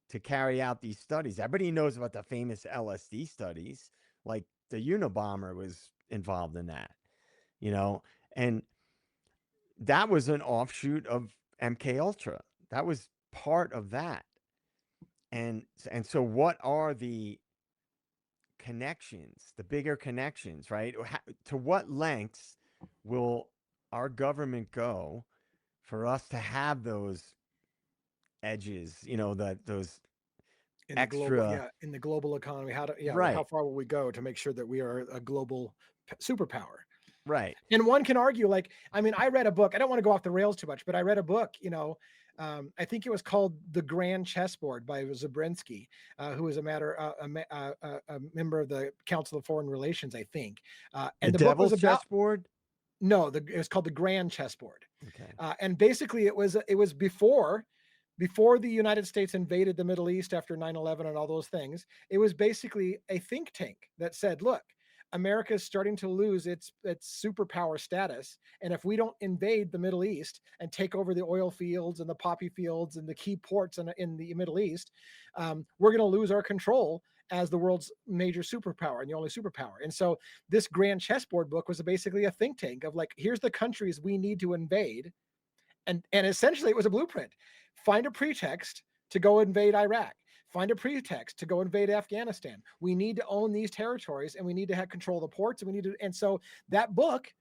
to carry out these studies. Everybody knows about the famous LSD studies, like the Unabomber was involved in that, you know, and that was an offshoot of MK Ultra. That was part of that. And so what are the connections, the bigger connections, right? To what lengths will our government go for us to have those edges, those In the global, extra, yeah, in the global economy, how right, far will we go to make sure that we are a global superpower? right. And one can argue, like, I mean, I read a book. I don't want to go off the rails too much, but I read a book. I think it was called "The Grand Chessboard" by Zabrinsky, who is a member of the Council of Foreign Relations, I think. The And the book was devil's about chessboard. no, it was called "The Grand Chessboard," Okay. and basically it was before the United States invaded the Middle East after 9/11 and all those things. It was basically a think tank that said, look, America is starting to lose its superpower status. And if we don't invade the Middle East and take over the oil fields and the poppy fields and the key ports in the Middle East, we're going to lose our control as the world's major superpower and the only superpower. And so this Grand Chessboard book was basically a think tank of like, here's the countries we need to invade, and essentially it was a blueprint. Find a pretext to go invade Iraq. Find a pretext to go invade Afghanistan. We need to own these territories, and we need to have control of the ports, and so that book,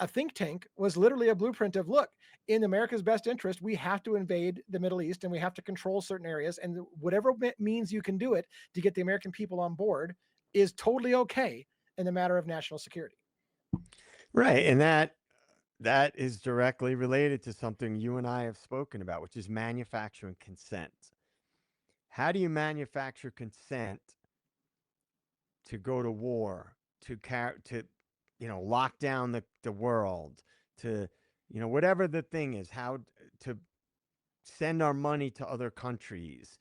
a think tank, was literally a blueprint of, look, in America's best interest, we have to invade the Middle East and we have to control certain areas, and whatever means you can do it to get the American people on board is totally okay in the matter of national security. Right. And that is directly related to something you and I have spoken about, which is manufacturing consent. How do you manufacture consent to go to war, to lock down the world, to whatever the thing is, how to send our money to other countries?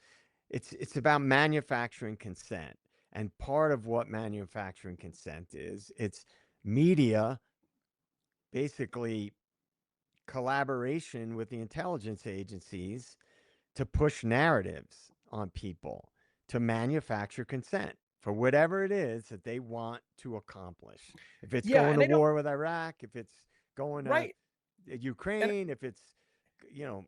It's about manufacturing consent. And part of what manufacturing consent is, it's media basically collaboration with the intelligence agencies to push narratives on people, to manufacture consent for whatever it is that they want to accomplish. If it's Yeah, going and to I don't war with Iraq, if it's going to right. And Ukraine, if it's you know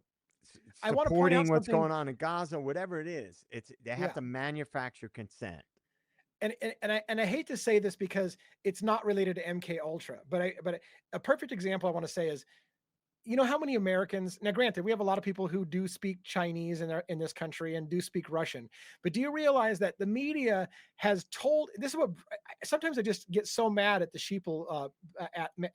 I want to point out supporting what's something. going on in Gaza, whatever it is, they have Yeah. to manufacture consent. And I hate to say this because it's not related to MK Ultra, but a perfect example I want to say is, how many Americans, now granted, we have a lot of people who do speak Chinese in this country and do speak Russian, but do you realize that the media has told, this is what, sometimes I just get so mad at the sheeple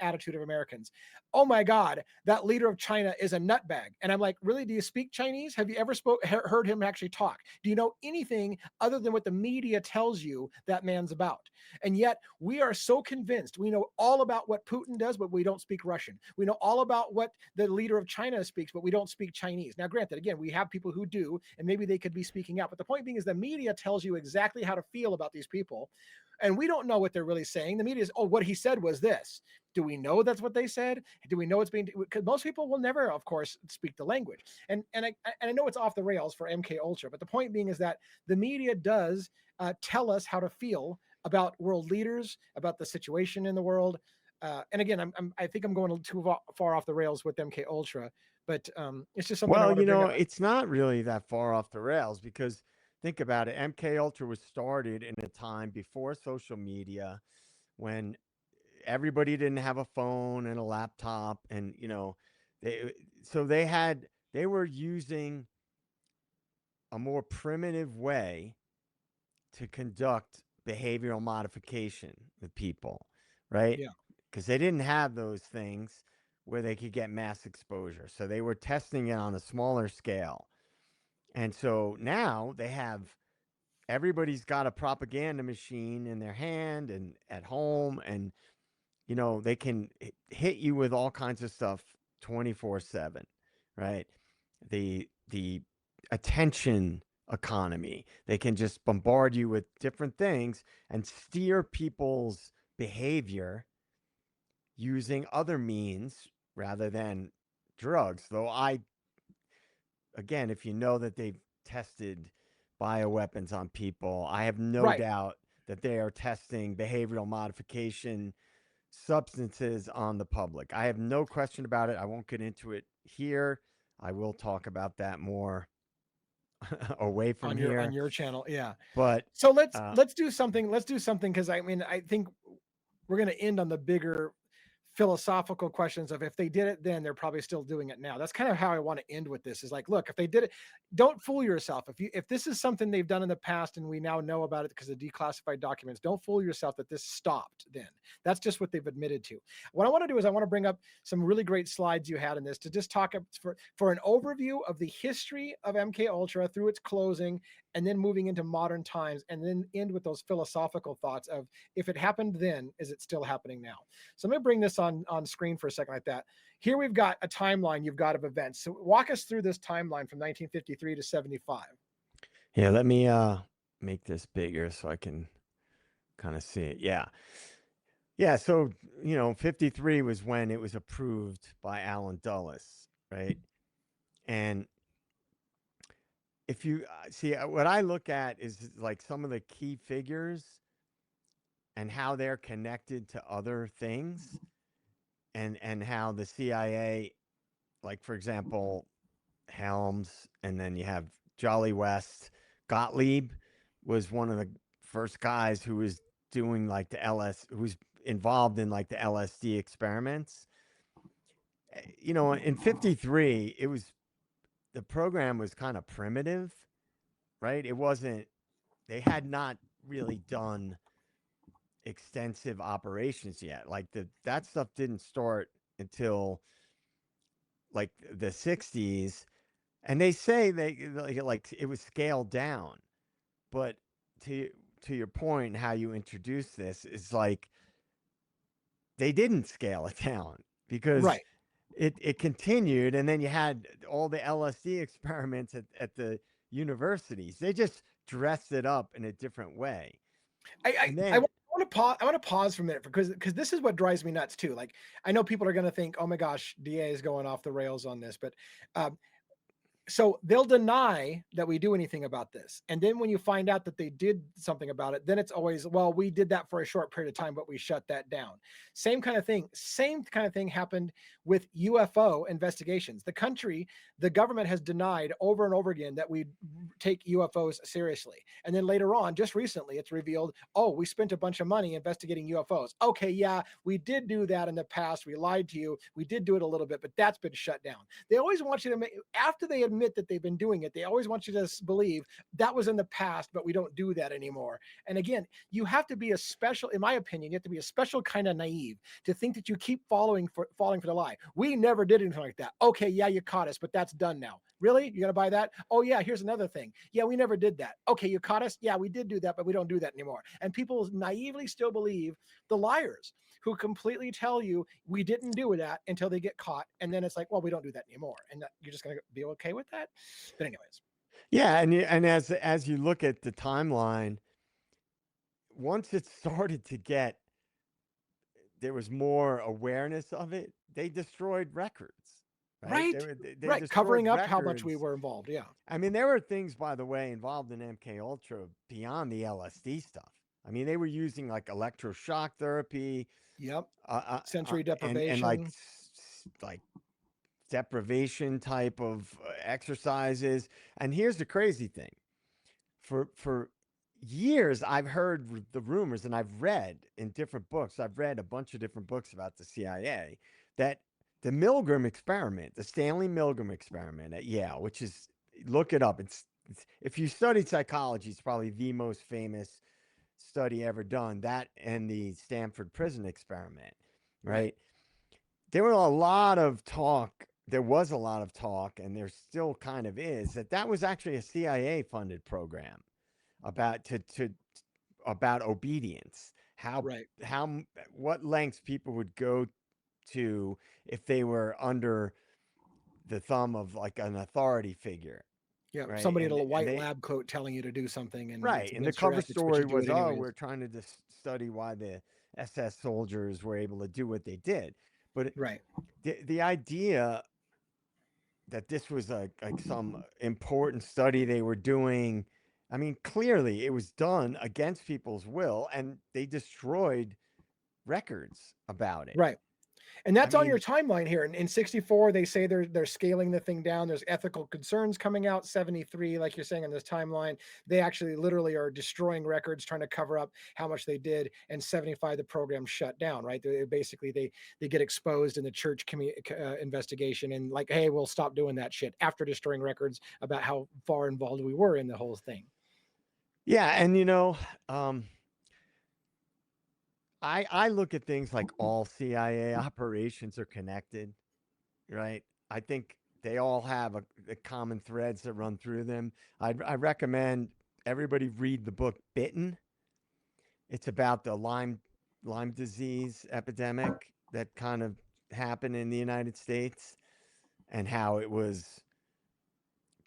attitude of Americans. Oh my God, that leader of China is a nutbag. And I'm like, really, do you speak Chinese? Have you ever heard him actually talk? Do you know anything other than what the media tells you that man's about? And yet we are so convinced we know all about what Putin does, but we don't speak Russian. We know all about what the leader of China speaks, but we don't speak Chinese. Now, granted, again, we have people who do, and maybe they could be speaking out. But the point being is the media tells you exactly how to feel about these people. And we don't know what they're really saying. The media is, oh, what he said was this. Do we know that's what they said? Do we know it's being, because most people will never, of course, speak the language. And I know it's off the rails for MK Ultra, but the point being is that the media does tell us how to feel about world leaders, about the situation in the world. And again, I think I'm going too far off the rails with MK Ultra, but it's just something I Well, want to bring up. it's not really that far off the rails because think about it. MK Ultra was started in a time before social media when everybody didn't have a phone and a laptop and they so they were using a more primitive way to conduct behavioral modification with people, right? Yeah, Because they didn't have those things where they could get mass exposure. So they were testing it on a smaller scale. And so now they have everybody's got a propaganda machine in their hand and at home. And, they can hit you with all kinds of stuff 24/7, right? The attention economy. They can just bombard you with different things and steer people's behavior using other means rather than drugs. Though again, if you know that they've tested bioweapons on people, I have no right. doubt that they are testing behavioral modification substances on the public. I have no question about it. I won't get into it here. I will talk about that more away from On here. your channel, yeah. But So uh, let's do something. Let's do something because I mean I think we're going to end on the bigger philosophical questions of if they did it then they're probably still doing it now. That's kind of how I want to end with this is like, look, if they did it, don't fool yourself. If this is something they've done in the past and we now know about it because of declassified documents, don't fool yourself that this stopped then. That's just what they've admitted to. What I want to do is I want to bring up some really great slides you had in this to just talk for an overview of the history of MK Ultra through its closing and then moving into modern times and then end with those philosophical thoughts of if it happened then, is it still happening now? So I'm going to bring this on screen for a second like that. Here we've got a timeline you've got of events. So walk us through this timeline from 1953 to 75. yeah, let me make this bigger so I can kind of see it. Yeah. Yeah, so 53 was when it was approved by Alan Dulles, right? And if you see what I look at is like some of the key figures and how they're connected to other things and how the CIA, like for example, Helms, and then you have Jolly West. Gottlieb was one of the first guys who was doing like who's involved in like the LSD experiments. In 53, the program was kind of primitive, right? It wasn't, they had not really done extensive operations yet. Like that stuff didn't start until like the 60s. And they say they like it was scaled down. But to to your point, how you introduce this is like they didn't scale it down because Right. it continued, and then you had all the LSD experiments at the universities. They just dressed it up in a different way, I and I then want to pause. I want to pause for a minute because this is what drives me nuts too. Like I know people are going to think, oh my gosh, DA is going off the rails on this, but um, so they'll deny that we do anything about this. And then when you find out that they did something about it, then it's always, well, we did that for a short period of time, but we shut that down. Same kind of thing happened with UFO investigations. The government has denied over and over again that we take UFOs seriously. And then later on, just recently, it's revealed, oh, we spent a bunch of money investigating UFOs. Okay, yeah, we did do that in the past. We lied to you. We did do it a little bit, but that's been shut down. They always want you to make, after they admit that they've been doing it, they always want you to believe that was in the past, but we don't do that anymore. And again, you have to be in my opinion, you have to be a special kind of naive to think that you keep falling for the lie. We never did anything like that. Okay, yeah, you caught us, but that's done now. Really? You gonna buy that? Oh yeah, here's another thing. Yeah, we never did that. Okay, you caught us. Yeah, we did do that, but we don't do that anymore. And people naively still believe the liars who completely tell you we didn't do that until they get caught, and then it's like, well, we don't do that anymore, and you're just gonna be okay with that. But anyways, yeah, and as you look at the timeline, once it started to get there was more awareness of it, they destroyed records, right? right, They right, destroyed covering up how much we records. were involved. Yeah, I mean, there were things, by the way, involved in MK Ultra beyond the LSD stuff. I mean, they were using like electroshock therapy, Yep. Sensory and like deprivation. like deprivation type of exercises. And here's the crazy thing: for years, I've heard the rumors, and I've read in different books. I've read a bunch of different books about the CIA that the Milgram experiment, the Stanley Milgram experiment at Yale, which is, look it up. It's if you studied psychology, it's probably the most famous study ever done. That and the Stanford prison experiment, Right. right? There were a lot of talk. There was a lot of talk, and there still kind of is, that that was actually a CIA funded program about to about obedience, Right. how what lengths people would go to if they were under the thumb of like an authority figure, Yeah. right? Somebody in a And white they, lab coat telling you to do something and it's right, and the against your cover ethics, but you story do was, it oh, anyways. we're trying to just study why the SS soldiers were able to do what they did. But Right. the idea that this was like some important study they were doing, I mean, clearly it was done against people's will, and they destroyed records about it. Right. And I that's on your mean, timeline here. In 64, they say they're scaling the thing down. There's ethical concerns coming out. 73, like you're saying on this timeline, they actually literally are destroying records, trying to cover up how much they did. And 75, the program shut down. Right? Basically they get exposed in the church investigation and like, hey, we'll stop doing that shit after destroying records about how far involved we were in the whole thing. yeah, and um, I look at things like all CIA operations are connected, right? I think they all have a common threads that run through them. I recommend everybody read the book Bitten. It's about the Lyme disease epidemic that kind of happened in the United States, and how it was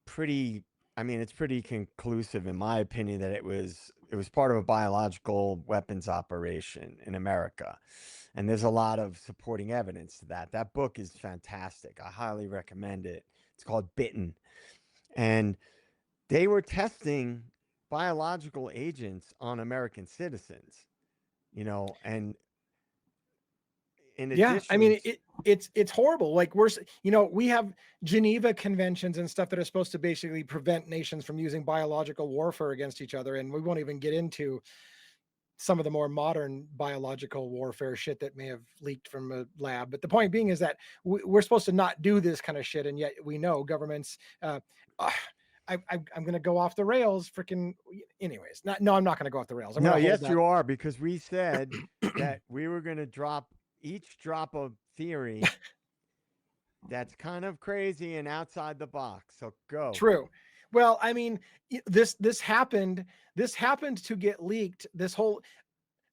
pretty, I mean, it's pretty conclusive in my opinion that it was part of a biological weapons operation in America. And there's a lot of supporting evidence to that. That book is fantastic. I highly recommend it. It's called Bitten. And they were testing biological agents on American citizens, and in Yeah, I addition, mean it's horrible. Like we have Geneva conventions and stuff that are supposed to basically prevent nations from using biological warfare against each other, and we won't even get into some of the more modern biological warfare shit that may have leaked from a lab. But the point being is that we're supposed to not do this kind of shit, and yet we know governments. Uh, I'm going to go off the rails. Freaking. Anyways, no, I'm not going to go off the rails. I'm going no, to hold yes, that. you are, because we said that we were going to drop each drop of theory that's kind of crazy and outside the box. So go. True. Well, I mean, this happened. This happened to get leaked. This whole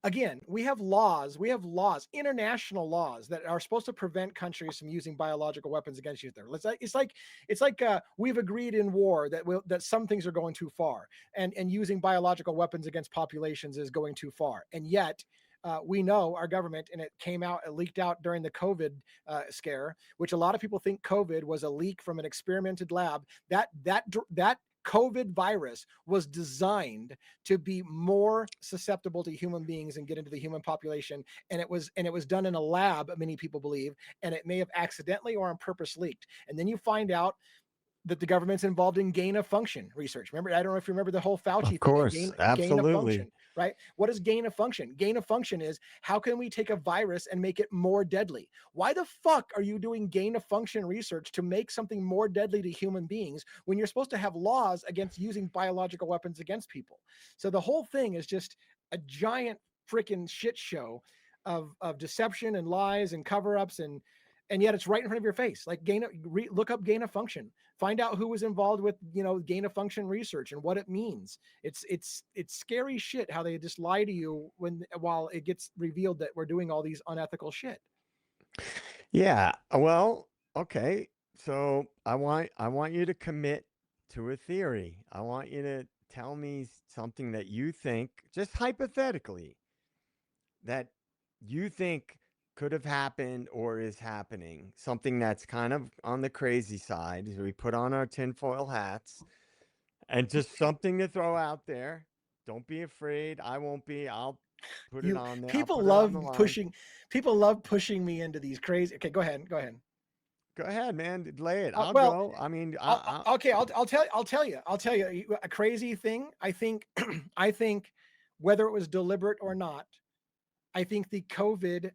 again, we have laws. We have laws, international laws that are supposed to prevent countries from using biological weapons against each other. It's like we've agreed in war that some things are going too far, and using biological weapons against populations is going too far. And yet, we know our government, and it came out, it leaked out during the COVID scare, which a lot of people think COVID was a leak from an experimented lab. That COVID virus was designed to be more susceptible to human beings and get into the human population. And it was done in a lab, many people believe, and it may have accidentally or on purpose leaked. And then you find out that the government's involved in gain of function research. Remember, I don't know if you remember the whole Of Fauci thing and course, gain of absolutely. function, right? What is gain of function? Gain of function is how can we take a virus and make it more deadly? Why the fuck are you doing gain of function research to make something more deadly to human beings when you're supposed to have laws against using biological weapons against people? So the whole thing is just a giant freaking shit show of deception and lies and cover-ups, and yet it's right in front of your face. Like look up gain of function, find out who was involved with gain of function research and what it means. It's scary shit how they just lie to you while it gets revealed that we're doing all these unethical shit. Yeah. Well, okay. So I want you to commit to a theory. I want you to tell me something that you think, just hypothetically, that you think could have happened or is happening. Something that's kind of on the crazy side. We put on our tinfoil hats, and just something to throw out there. Don't be afraid. I won't be. I'll put it You on there. I'll people put it on love the line. pushing people love pushing me into these crazy. Okay, go ahead. Go ahead. Go ahead, man. Lay it. I'll Well, go. I mean, okay, I'll tell you a crazy thing. I think I think whether it was deliberate or not, I think the COVID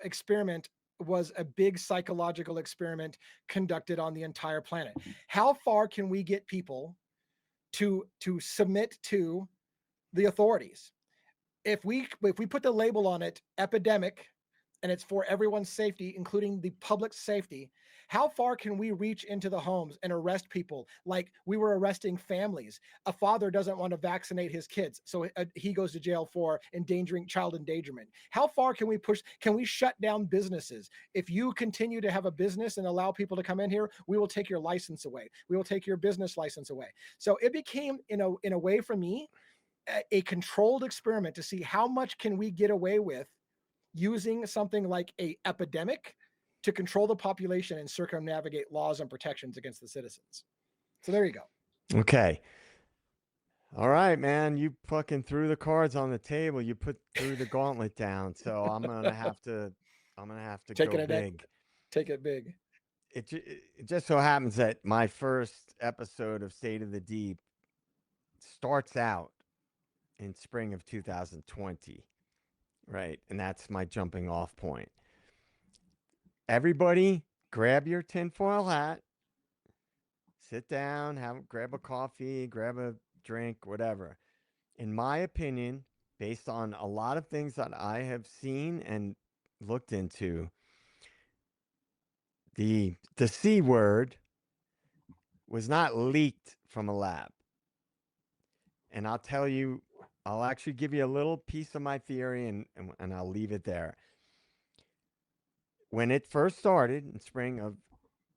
experiment was a big psychological experiment conducted on the entire planet. How far can we get people to submit to the authorities? If we put the label on it, epidemic, and it's for everyone's safety, including the public safety, how far can we reach into the homes and arrest people like we were arresting families? A father doesn't want to vaccinate his kids, so he goes to jail for child endangerment. How far can we push? Can we shut down businesses? If you continue to have a business and allow people to come in here, we will take your license away. We will take your business license away. So it became, in a way, for me, a controlled experiment to see how much can we get away with using something like a epidemic to control the population and circumnavigate laws and protections against the citizens. So there you go. okay. All right, man. You fucking threw the cards on the table. You threw the gauntlet down. So I'm gonna have to. I'm gonna have to go Taking it big. take it big. It just so happens that my first episode of State of the Deep starts out in spring of 2020, right? And that's my jumping off point. Everybody, grab your tinfoil hat, sit down, grab a coffee, grab a drink, whatever. In my opinion, based on a lot of things that I have seen and looked into, the C word was not leaked from a lab. And I'll tell you, I'll actually give you a little piece of my theory, and I'll leave it there. When it first started in spring of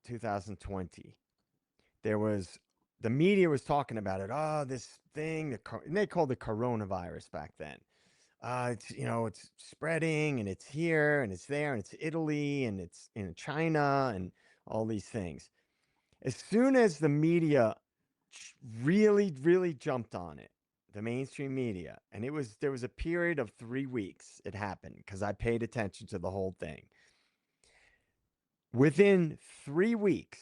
2020, there was the media was talking about it. Oh, this thing, and they called it coronavirus back then. It's spreading, and it's here, and it's there, and it's Italy, and it's in China, and all these things. As soon as the media really, really jumped on it, the mainstream media, and there was a period of 3 weeks it happened because I paid attention to the whole thing. Within 3 weeks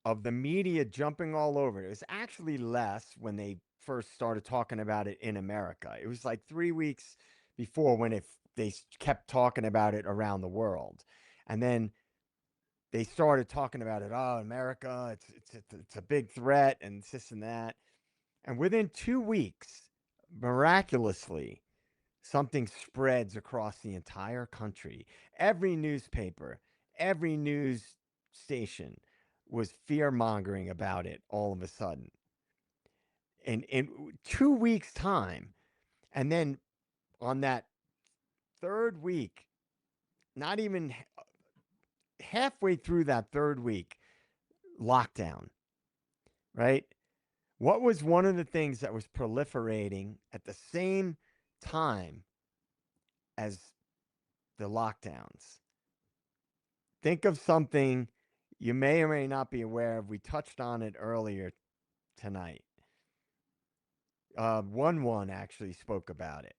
of the media jumping all over it was actually less when they first started talking about it in America. It was like 3 weeks before when they kept talking about it around the world. And then they started talking about it. Oh, America, it's a big threat, and this and that. And within 2 weeks, miraculously, something spreads across the entire country. Every newspaper, every news station was fear mongering about it all of a sudden. In 2 weeks' time. And then on that third week, not even halfway through that third week, lockdown, right? What was one of the things that was proliferating at the same time as the lockdowns? Think of something you may or may not be aware of. We touched on it earlier tonight. 1-1 actually spoke about it.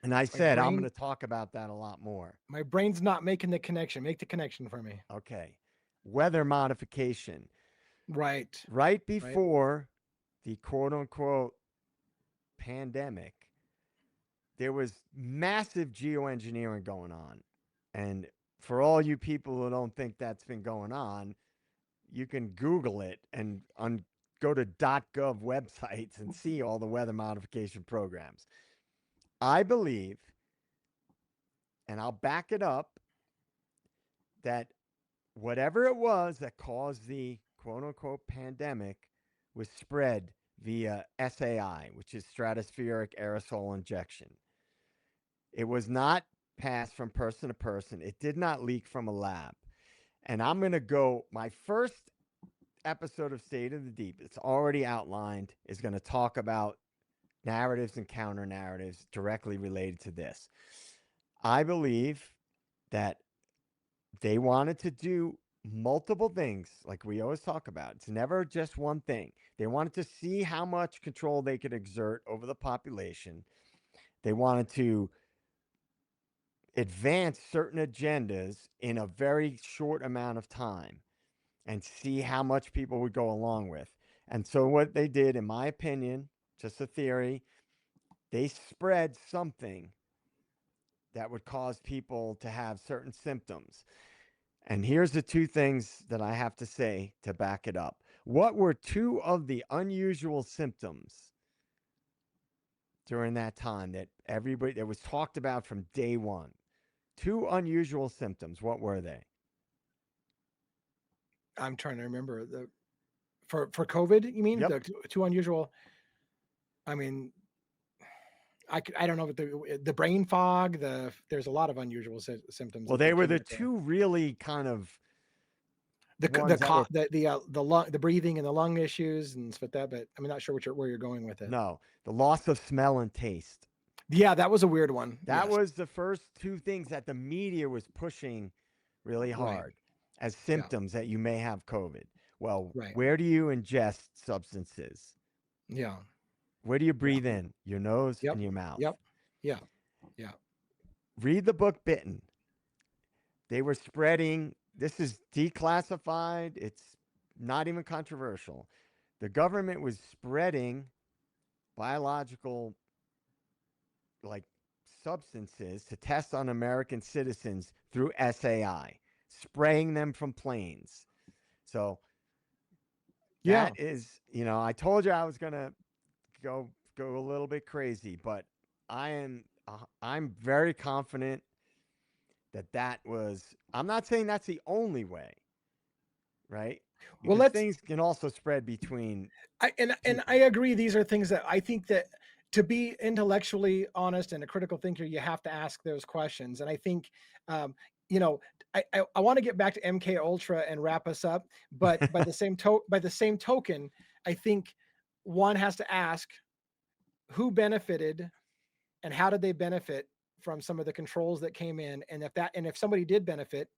And I My said, I'm going brain to talk about that a lot more. my brain's not making the connection. Make the connection for me. Okay. Weather modification. Right. Right Right. before the quote unquote pandemic, there was massive geoengineering going on. And for all you people who don't think that's been going on, you can Google it and go to .gov websites and see all the weather modification programs. I believe, and I'll back it up, that whatever it was that caused the quote unquote pandemic was spread via SAI, which is stratospheric aerosol injection. It was not passed from person to person. It did not leak from a lab. And I'm going to go, my first episode of State of the Deep, it's already outlined, is going to talk about narratives and counter narratives directly related to this. I believe that they wanted to do multiple things, like we always talk about. It's never just one thing. They wanted to see how much control they could exert over the population. They wanted to advance certain agendas in a very short amount of time and see how much people would go along with. And so, what they did, in my opinion, just a theory, they spread something that would cause people to have certain symptoms. And here's the two things that I have to say to back it up. What were two of the unusual symptoms during that time that everybody that was talked about from day one? Two unusual symptoms. What were they? I'm trying to remember for COVID. You mean Yep. the two unusual? I mean, I don't know, but the brain fog. There's a lot of unusual symptoms Well, that they they were came the out there. two really kind of The ones that were the breathing and the lung issues and stuff like that. But I'm not sure where you're going with it. no, the loss of smell and taste. Yeah, that was a weird one. That Yes. was the first two things that the media was pushing really Right. hard as Yeah. symptoms that you may have COVID. Well, Right. where do you ingest substances? Yeah. Where do you Yeah. breathe in? Your nose Yep. and your mouth. Yep. Yeah. Yeah. Read the book Bitten. They were spreading, this is declassified, it's not even controversial. The government was spreading biological like substances to test on American citizens through SAI, spraying them from planes. So Yeah. that is, I told you I was going to go a little bit crazy, but I'm very confident that was. I'm not saying that's the only way, right? Well, Because things can also spread between and I people. agree. These are things that I think that to be intellectually honest and a critical thinker, you have to ask those questions. And I think, um, you know, I want to get back to MK Ultra and wrap us up, but by the same token, I think one has to ask who benefited and how did they benefit from some of the controls that came in, and if somebody did benefit,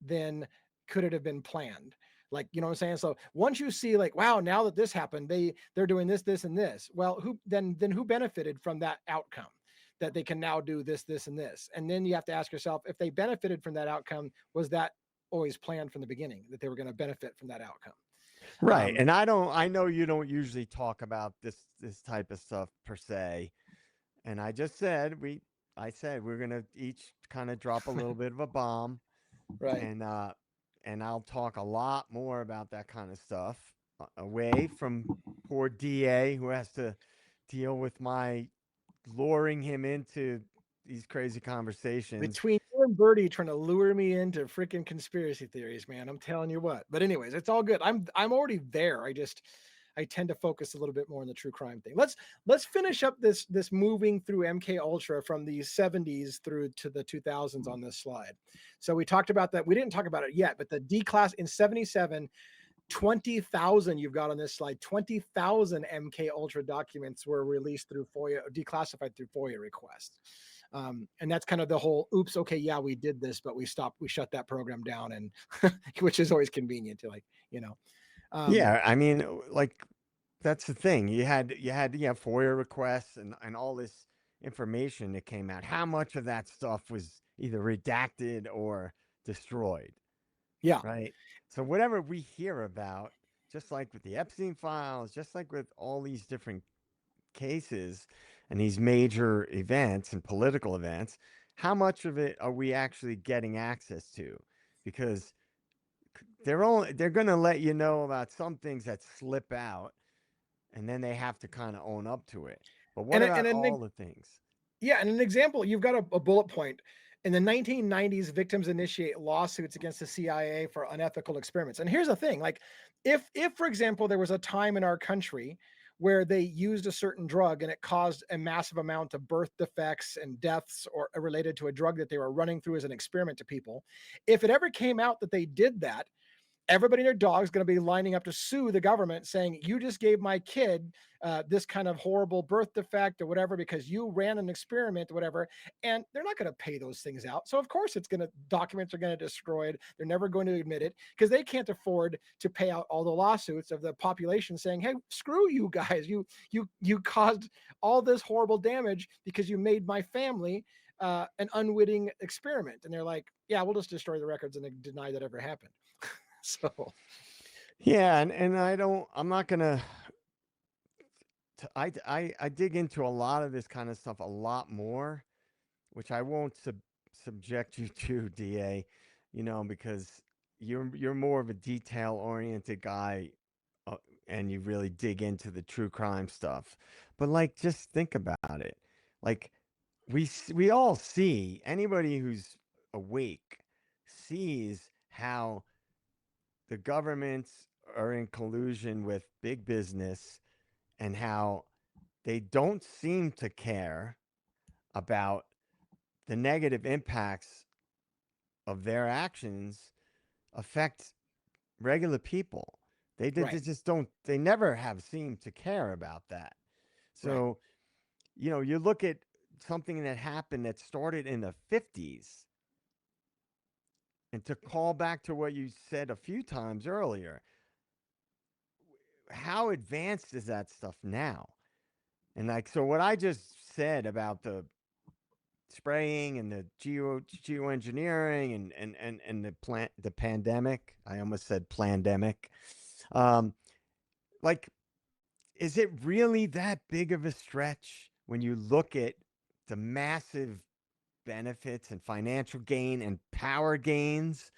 then could it have been planned? Like, you know what I'm saying? So once you see like, wow, now that this happened, they're doing this and this. Well, who benefited from that outcome? That they can now do this and this. And then you have to ask yourself, if they benefited from that outcome, was that always planned from the beginning that they were going to benefit from that outcome? Right. And I know you don't usually talk about this type of stuff per se. And I said we're gonna each kind of drop a little bit of a bomb, Right. and I'll talk a lot more about that kind of stuff away from poor DA who has to deal with my luring him into these crazy conversations. Between you and Birdie trying to lure me into freaking conspiracy theories, man. I'm telling you what. But anyways, it's all good. I'm already there. I tend to focus a little bit more on the true crime thing. Let's finish up this moving through MK Ultra from the 70s through to the 2000s on this slide. So we talked about that. We didn't talk about it yet, but the declass in 77, 20,000 you've got on this slide. 20,000 MK Ultra documents were released through FOIA, declassified through FOIA requests. And that's kind of the whole oops, okay, yeah, we did this, but we shut that program down, and which is always convenient to Yeah, I mean, like that's the thing. You had FOIA requests and all this information that came out. How much of that stuff was either redacted or destroyed? yeah. Right. So whatever we hear about, just like with the Epstein files, just like with all these different cases and these major events and political events, how much of it are we actually getting access to? Because they're going to let you know about some things that slip out, and then they have to kind of own up to it. But what about all the things? Yeah, and an example, you've got a bullet point. In the 1990s, victims initiate lawsuits against the CIA for unethical experiments. And here's the thing, like if for example there was a time in our country where they used a certain drug and it caused a massive amount of birth defects and deaths or related to a drug that they were running through as an experiment to people, if it ever came out that they did that, everybody and their dog is going to be lining up to sue the government saying, you just gave my kid this kind of horrible birth defect or whatever because you ran an experiment or whatever. And they're not going to pay those things out. So of course documents are going to destroyed. They're never going to admit it because they can't afford to pay out all the lawsuits of the population saying, hey, screw you guys. You caused all this horrible damage because you made my family an unwitting experiment. And they're like, yeah, we'll just destroy the records and deny that ever happened. So Yeah, and I'm not gonna. I dig into a lot of this kind of stuff a lot more, which I won't subject you to, Da. Because you're more of a detail oriented guy, uh, and you really dig into the true crime stuff. But like, just think about it. Like, we all see, anybody who's awake sees how the governments are in collusion with big business, and how they don't seem to care about the negative impacts of their actions affect regular people. They right, just don't, they never have seemed to care about that. right, So, you look at something that happened that started in the 50s, and to call back to what you said a few times earlier, how advanced is that stuff now? And like, so what I just said about the spraying and the geoengineering and the pandemic, I almost said plandemic. Um, like, is it really that big of a stretch when you look at the massive benefits and financial gain and power gains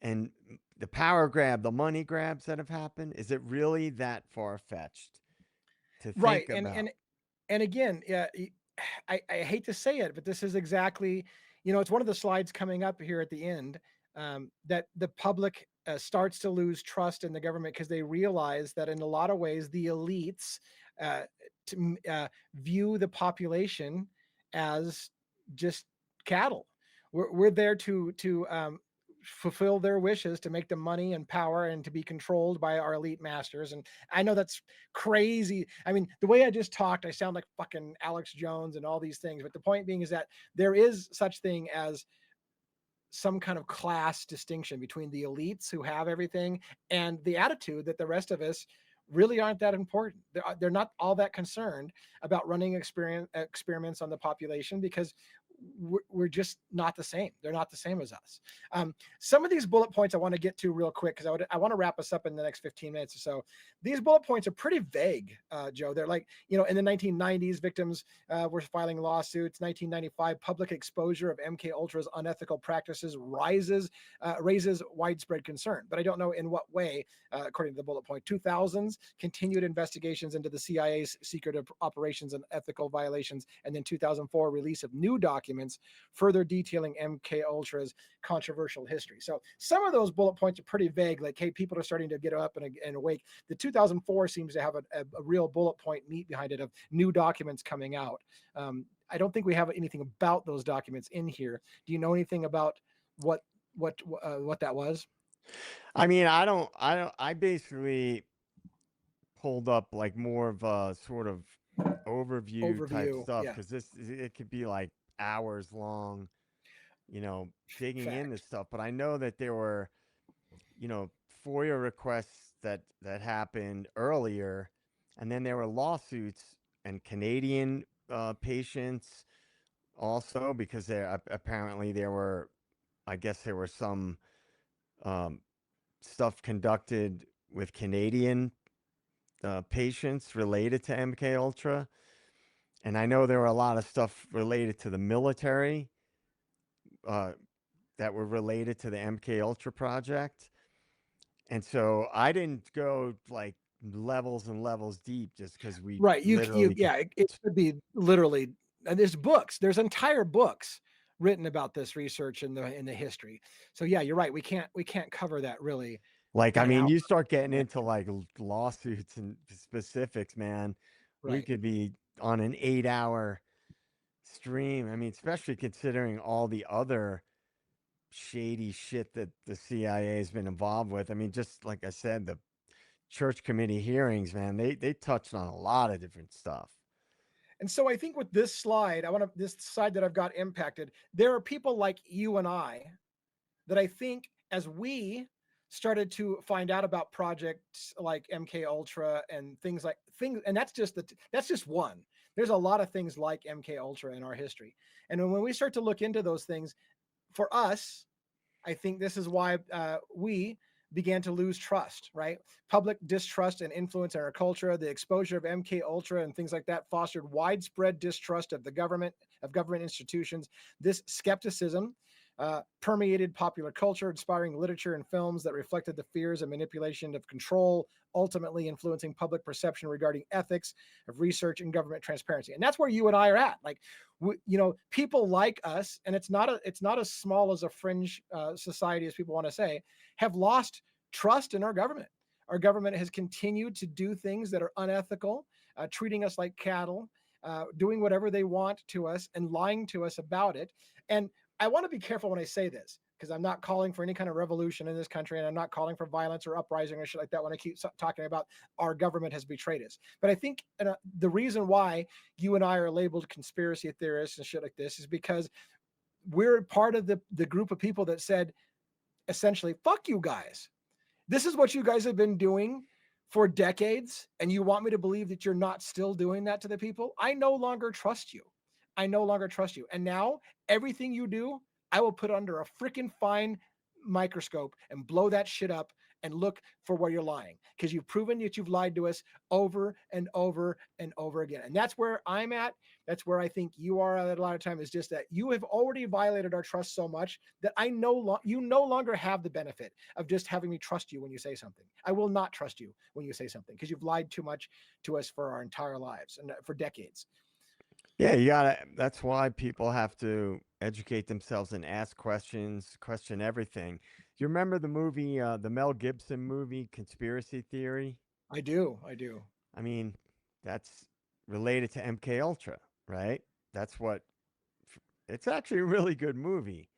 and the power grab, the money grabs that have happened? Is it really that far fetched to right. think And about? and again, yeah, I hate to say it, but this is exactly, it's one of the slides coming up here at the end, that the public starts to lose trust in the government because they realize that in a lot of ways the elites uh, view the population as just cattle. We're there to fulfill their wishes, to make them money and power and to be controlled by our elite masters. And I know that's crazy. I mean, the way I just talked, I sound like fucking Alex Jones and all these things. But the point being is that there is such thing as some kind of class distinction between the elites who have everything and the attitude that the rest of us really aren't that important. They're not all that concerned about running experiments on the population because we're just not the same. They're not the same as us. Some of these bullet points I want to get to real quick because I want to wrap us up in the next 15 minutes or so. These bullet points are pretty vague, Joe. They're like, in the 1990s, victims were filing lawsuits. 1995, public exposure of MK Ultra's unethical practices raises widespread concern. But I don't know in what way, according to the bullet point. 2000s, continued investigations into the CIA's secret operations and ethical violations. And then 2004, release of new documents further detailing MK Ultra's controversial history. So some of those bullet points are pretty vague, like, hey, people are starting to get up and awake. The 2004 seems to have a real bullet point meat behind it of new documents coming out. I don't think we have anything about those documents in here. Do you know anything about what what that was? I mean, I basically pulled up like more of a sort of overview type Overview. stuff, Yeah, because it could be like hours long, digging into fact. stuff. But I know that there were, you know, FOIA requests that happened earlier, and then there were lawsuits and Canadian patients also, because there apparently there were, I guess there were some um, stuff conducted with Canadian patients related to MK Ultra, and I know there were a lot of stuff related to the military uh, that were related to the MK Ultra project. And so I didn't go like levels and levels deep, just because we Right. literally could. Yeah, it could be literally, and there's books, there's entire books written about this research in the history. So yeah, you're right. We can't cover that really Like, in I an mean, hour. you start getting into like lawsuits and specifics, man. We Right. could be on an 8 hour stream. I mean, especially considering all the other shady shit that the CIA has been involved with. I mean, just like I said, the church committee hearings, man, they touched on a lot of different stuff. And so I think with this slide, this side that I've got impacted, there are people like you and I that I think as we started to find out about projects like MK Ultra and things, and that's just one. There's a lot of things like MK Ultra in our history. And when we start to look into those things, for us, I think this is why we began to lose trust, right? Public distrust and influence in our culture. The exposure of MK Ultra and things like that fostered widespread distrust of the government, of government institutions. This skepticism permeated popular culture, inspiring literature and films that reflected the fears and manipulation of control, ultimately influencing public perception regarding ethics of research and government transparency. And that's where you and I are at. Like, people like us, and it's not as small as a fringe society as people want to say, have lost trust in our government. Our government has continued to do things that are unethical, treating us like cattle, doing whatever they want to us, and lying to us about it. And I want to be careful when I say this, because I'm not calling for any kind of revolution in this country, and I'm not calling for violence or uprising or shit like that when I keep talking about our government has betrayed us. But I think the reason why you and I are labeled conspiracy theorists and shit like this is because we're part of the group of people that said, essentially, fuck you guys. This is what you guys have been doing for decades, and you want me to believe that you're not still doing that to the people? I no longer trust you. I no longer trust you. And now everything you do, I will put under a freaking fine microscope and blow that shit up and look for where you're lying, because you've proven that you've lied to us over and over and over again. And that's where I'm at. That's where I think you are at a lot of time, is just that you have already violated our trust so much that you no longer have the benefit of just having me trust you when you say something. I will not trust you when you say something, because you've lied too much to us for our entire lives and for decades. Yeah, you gotta. That's why people have to educate themselves and ask questions, question everything. You remember the movie, the Mel Gibson movie, Conspiracy Theory? I do. I do. I mean, that's related to MK Ultra, right? That's what. It's actually a really good movie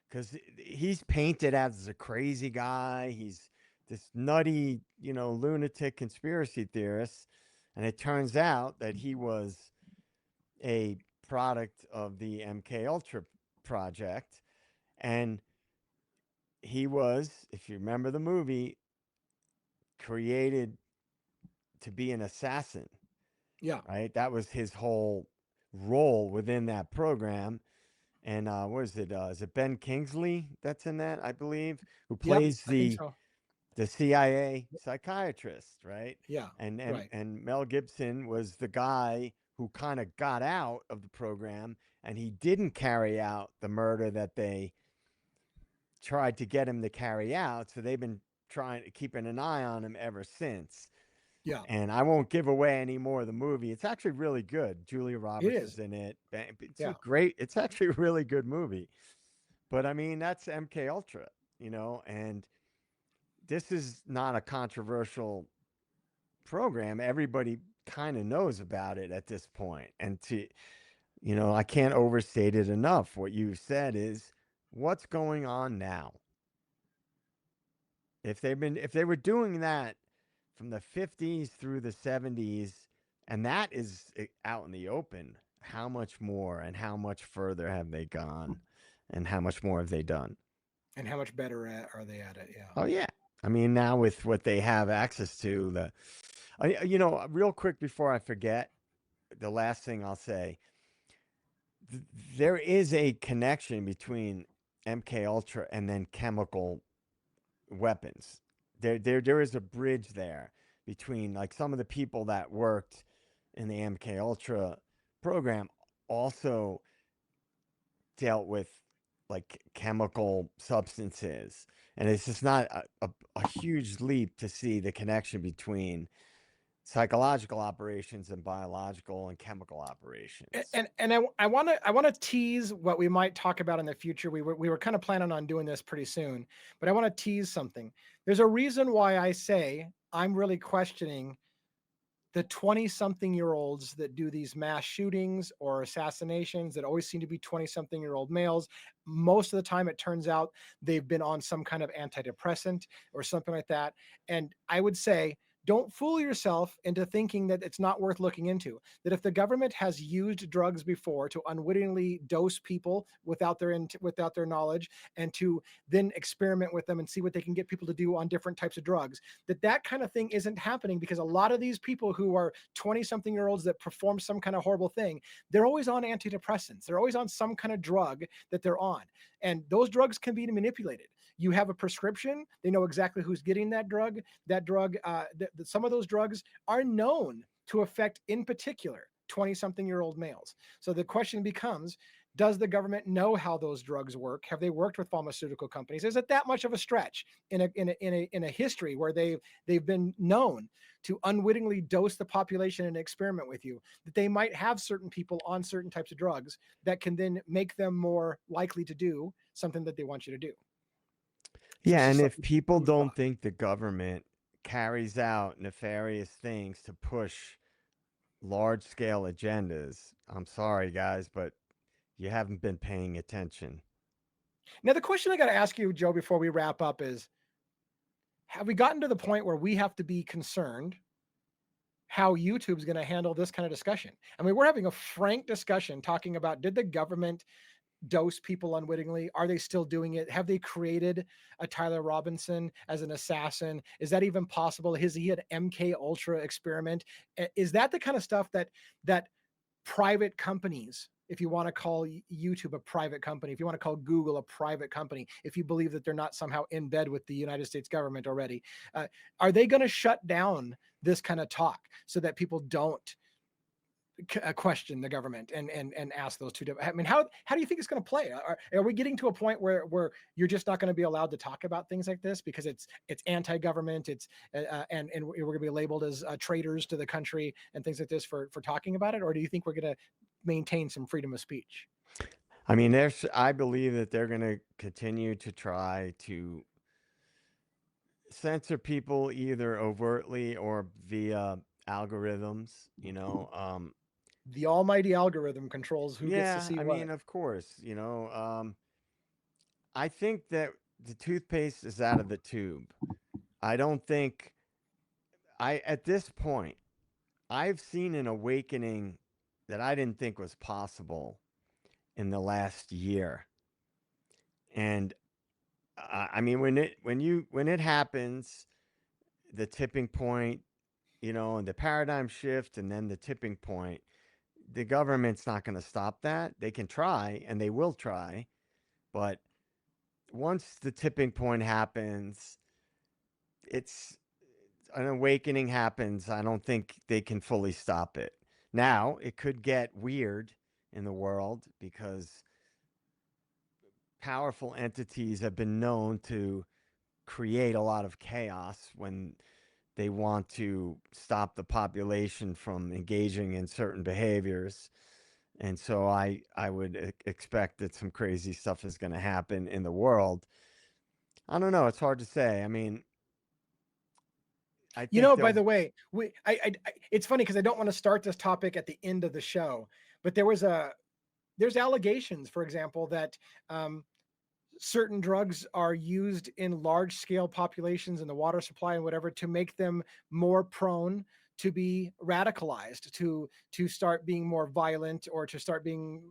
because he's painted as a crazy guy. He's this nutty, lunatic conspiracy theorist, and it turns out that he was a product of the MK Ultra project, and he was, if you remember the movie, created to be an assassin. Yeah. Right, that was his whole role within that program. And what is it? Is it Ben Kingsley that's in that? I believe, who Yep. plays I think so. the CIA psychiatrist, right? Yeah. And Right. and Mel Gibson was the guy who kind of got out of the program, and he didn't carry out the murder that they tried to get him to carry out. So they've been trying to keeping an eye on him ever since. Yeah. And I won't give away any more of the movie. It's actually really good. Julia It Roberts is. is in it. It's a Yeah. great. It's actually a really good movie. But I mean, that's MK Ultra, and this is not a controversial program. Everybody kind of knows about it at this point. And I can't overstate it enough. What you said is what's going on now. If they were doing that from the 50s through the 70s, and that is out in the open, how much more and how much further have they gone, and how much more have they done? And how much better are they at it? Yeah. Oh yeah. I mean, now with what they have access to, real quick before I forget, the last thing I'll say, there is a connection between MK Ultra and then chemical weapons. There is a bridge there between, like, some of the people that worked in the MK Ultra program also dealt with, like, chemical substances, and it's just not a huge leap to see the connection between psychological operations and biological and chemical operations. And I want to tease what we might talk about in the future. We were kind of planning on doing this pretty soon, but I want to tease something. There's a reason why I say I'm really questioning the 20-something-year-olds that do these mass shootings or assassinations that always seem to be 20-something-year-old males, most of the time it turns out they've been on some kind of antidepressant or something like that. And I would say, don't fool yourself into thinking that it's not worth looking into. That if the government has used drugs before to unwittingly dose people without their knowledge, and to then experiment with them and see what they can get people to do on different types of drugs, that kind of thing isn't happening, because a lot of these people who are 20-something-year-olds that perform some kind of horrible thing, they're always on antidepressants. They're always on some kind of drug that they're on. And those drugs can be manipulated. You have a prescription, they know exactly who's getting that drug. Some of those drugs are known to affect, in particular, 20-something-year-old males. So the question becomes, does the government know how those drugs work? Have they worked with pharmaceutical companies? Is it that much of a stretch in a history where they've been known to unwittingly dose the population and experiment with you, that they might have certain people on certain types of drugs that can then make them more likely to do something that they want you to do? So it's Yeah, just and if something people food for don't thought. think the government carries out nefarious things to push large scale agendas, I'm sorry, guys, but you haven't been paying attention. Now, the question I got to ask you, Joe, before we wrap up is, have we gotten to the point where we have to be concerned how YouTube's going to handle this kind of discussion? I mean, we're having a frank discussion talking about, did the government dose people unwittingly? Are they still doing it? Have they created a Tyler Robinson as an assassin? Is that even possible? Is he an MK Ultra experiment? Is that the kind of stuff that private companies, if you want to call YouTube a private company, if you want to call Google a private company, if you believe that they're not somehow in bed with the United States government already, are they going to shut down this kind of talk so that people don't question the government and ask those two different? I mean, how do you think it's going to play? Are we getting to a point where you're just not going to be allowed to talk about things like this because it's anti-government, and we're going to be labeled as traitors to the country and things like this for talking about it? Or do you think we're going to maintain some freedom of speech? I mean, I believe that they're going to continue to try to censor people either overtly or via algorithms, The almighty algorithm controls who gets to yeah, see I what. mean, of course, I think that the toothpaste is out of the tube. I don't think at this point, I've seen an awakening that I didn't think was possible in the last year. And I mean, when it happens, the tipping point, and the paradigm shift, and then the tipping point, the government's not going to stop that. They can try, and they will try, but once the tipping point happens, it's an awakening happens. I don't think they can fully stop it. Now, it could get weird in the world because powerful entities have been known to create a lot of chaos when they want to stop the population from engaging in certain behaviors. And so I would expect that some crazy stuff is going to happen in the world. I don't know. It's hard to say. I mean, I You think know, by they'll. the way, it's funny because I don't want to start this topic at the end of the show, but there's allegations, for example, that um, certain drugs are used in large scale populations in the water supply and whatever to make them more prone to be radicalized, to start being more violent, or to start being,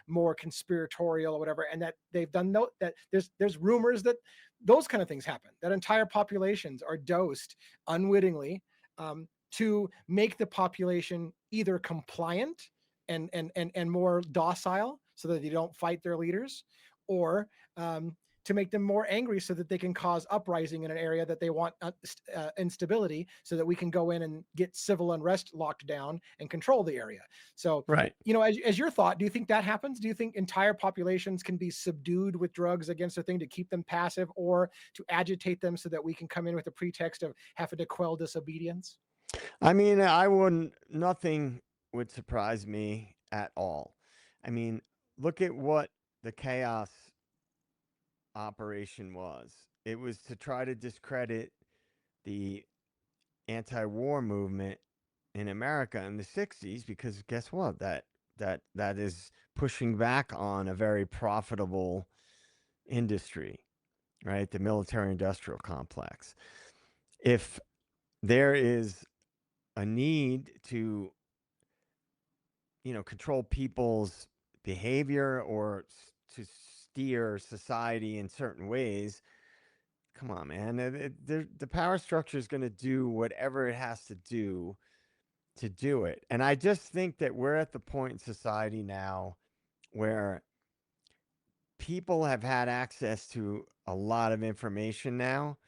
more conspiratorial or whatever. And that they've done that there's rumors that those kind of things happen, that entire populations are dosed unwittingly, to make the population either compliant and more docile so that they don't fight their leaders, or to make them more angry so that they can cause uprising in an area that they want instability, so that we can go in and get civil unrest locked down and control the area. So, Right. as your thought, do you think that happens? Do you think entire populations can be subdued with drugs against a thing to keep them passive, or to agitate them so that we can come in with a pretext of having to quell disobedience? I mean, nothing would surprise me at all. I mean, look at what the chaos operation was. It was to try to discredit the anti war movement in America in the 60s, because guess what? That is pushing back on a very profitable industry, right? The military industrial complex. If there is a need to, control people's behavior or to steer society in certain ways, come on, man. The power structure is going to do whatever it has to do it. And I just think that we're at the point in society now where people have had access to a lot of information now.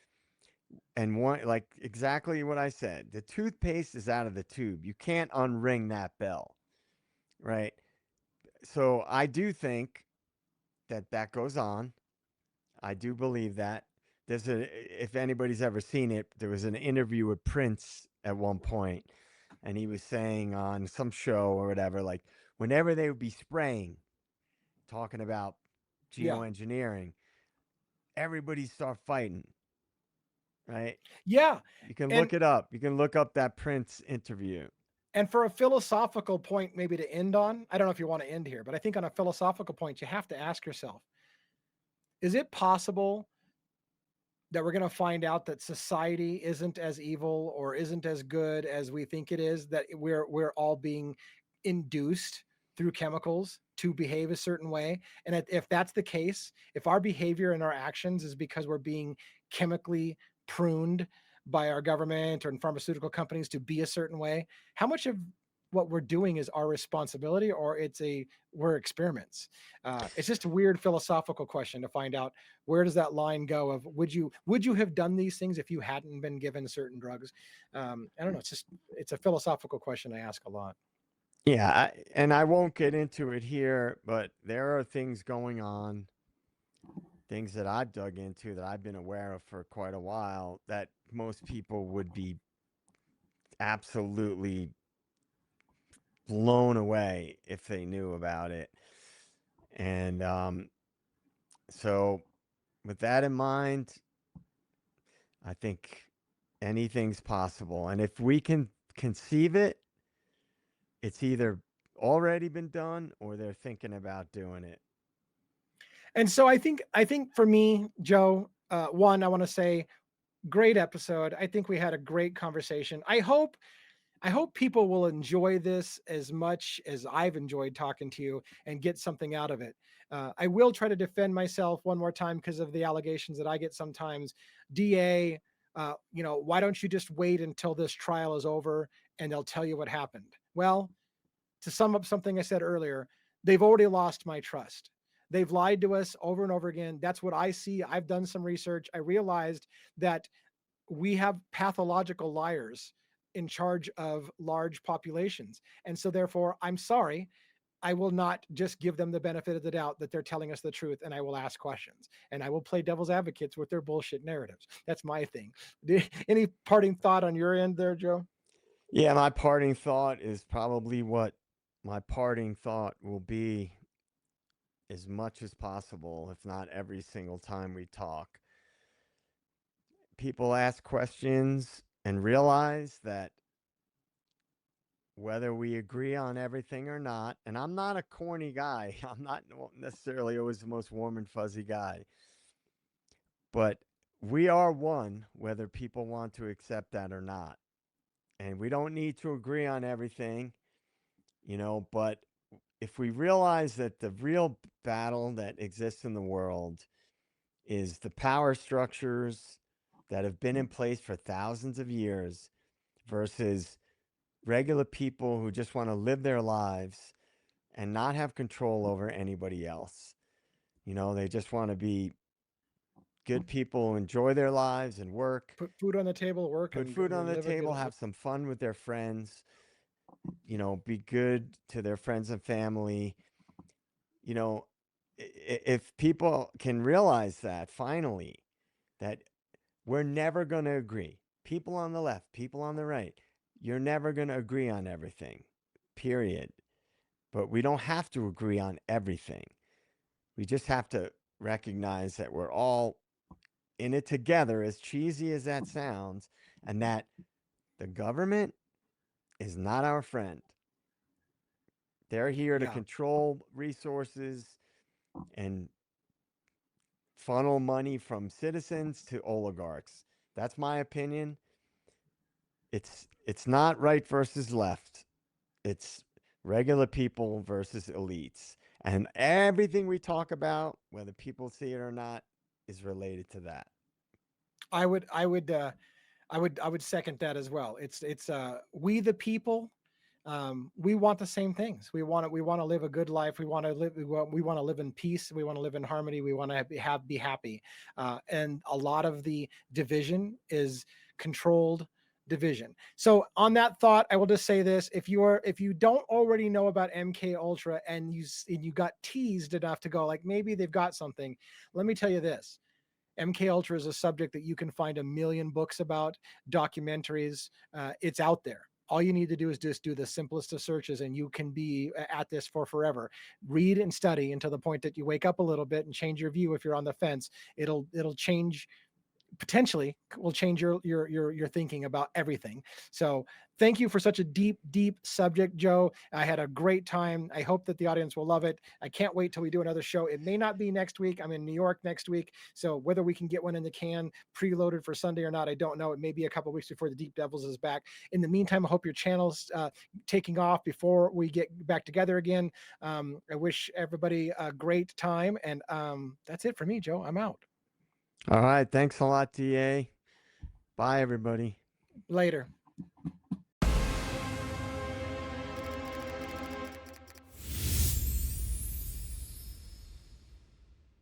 And one, like exactly what I said, the toothpaste is out of the tube. You can't unring that bell, right? So I do think that goes on. I do believe that. If anybody's ever seen it, there was an interview with Prince at one point, and he was saying on some show or whatever, like whenever they would be spraying, talking about Yeah. geoengineering, everybody start fighting, right? Yeah. You can And look it up. You can look up that Prince interview. and for a philosophical point maybe to end on, I don't know if you want to end here, but I think on a philosophical point, you have to ask yourself, is it possible that we're going to find out that society isn't as evil or isn't as good as we think it is, that we're all being induced through chemicals to behave a certain way? And if that's the case, if our behavior and our actions is because we're being chemically pruned by our government or pharmaceutical companies to be a certain way, how much of what we're doing is our responsibility, or we're experiments? It's just a weird philosophical question to find out, where does that line go of would you have done these things if you hadn't been given certain drugs? I don't know. It's a philosophical question I ask a lot. Yeah, and I won't get into it here, but there are things going on, things that I've dug into that I've been aware of for quite a while that most people would be absolutely blown away if they knew about it. And so, with that in mind, I think anything's possible. And if we can conceive it, it's either already been done or they're thinking about doing it. And so I think for me, Joe, one, I want to say, great episode. I think we had a great conversation. I hope people will enjoy this as much as I've enjoyed talking to you and get something out of it. I will try to defend myself one more time because of the allegations that I get sometimes. DA, why don't you just wait until this trial is over and they'll tell you what happened? Well, to sum up something I said earlier, they've already lost my trust. They've lied to us over and over again. That's what I see. I've done some research. I realized that we have pathological liars in charge of large populations. And so, therefore, I'm sorry. I will not just give them the benefit of the doubt that they're telling us the truth, and I will ask questions and I will play devil's advocates with their bullshit narratives. That's my thing. Any parting thought on your end there, Joe? Yeah, my parting thought is probably what my parting thought will be as much as possible, if not every single time we talk. People ask questions and realize that whether we agree on everything or not, and I'm not a corny guy, I'm not necessarily always the most warm and fuzzy guy, but we are one, whether people want to accept that or not. And we don't need to agree on everything, but if we realize that the real battle that exists in the world is the power structures that have been in place for thousands of years versus regular people who just want to live their lives and not have control over anybody else. They just want to be good people, enjoy their lives and work, Put food on the table, work, put and food on the live a good table, life. have some fun with their friends, be good to their friends and family. You know, if people can realize that finally, that we're never going to agree, people on the left, people on the right, you're never going to agree on everything, period. But we don't have to agree on everything. We just have to recognize that we're all in it together, as cheesy as that sounds, and that the government is not our friend. They're here to Yeah. control resources and funnel money from citizens to oligarchs. That's my opinion. It's not right versus left. It's regular people versus elites. And everything we talk about, whether people see it or not, is related to that. I would I would I would second that as well. It's we the people, we want the same things. We want to live a good life. We want to live in peace. We want to live in harmony. We want to be happy. And a lot of the division is controlled division. So on that thought, I will just say this: if you don't already know about MK Ultra and you got teased enough to go like maybe they've got something, let me tell you this: MK Ultra is a subject that you can find a million books about, documentaries. It's out there. All you need to do is just do the simplest of searches, and you can be at this for forever. Read and study until the point that you wake up a little bit and change your view. If you're on the fence, it'll change, potentially will change your thinking about everything. So thank you for such a deep subject, Joe. I had a great time. I hope that the audience will love it. I can't wait till we do another show. It may not be next week. I'm in New York next week, so whether we can get one in the can preloaded for Sunday or not, I don't know. It may be a couple weeks before the Deep Devils is back. In the meantime, I hope your channel's taking off before we get back together again. I wish everybody a great time, and that's it for me, Joe. I'm out. All right. Thanks a lot, TA. Bye, everybody. Later.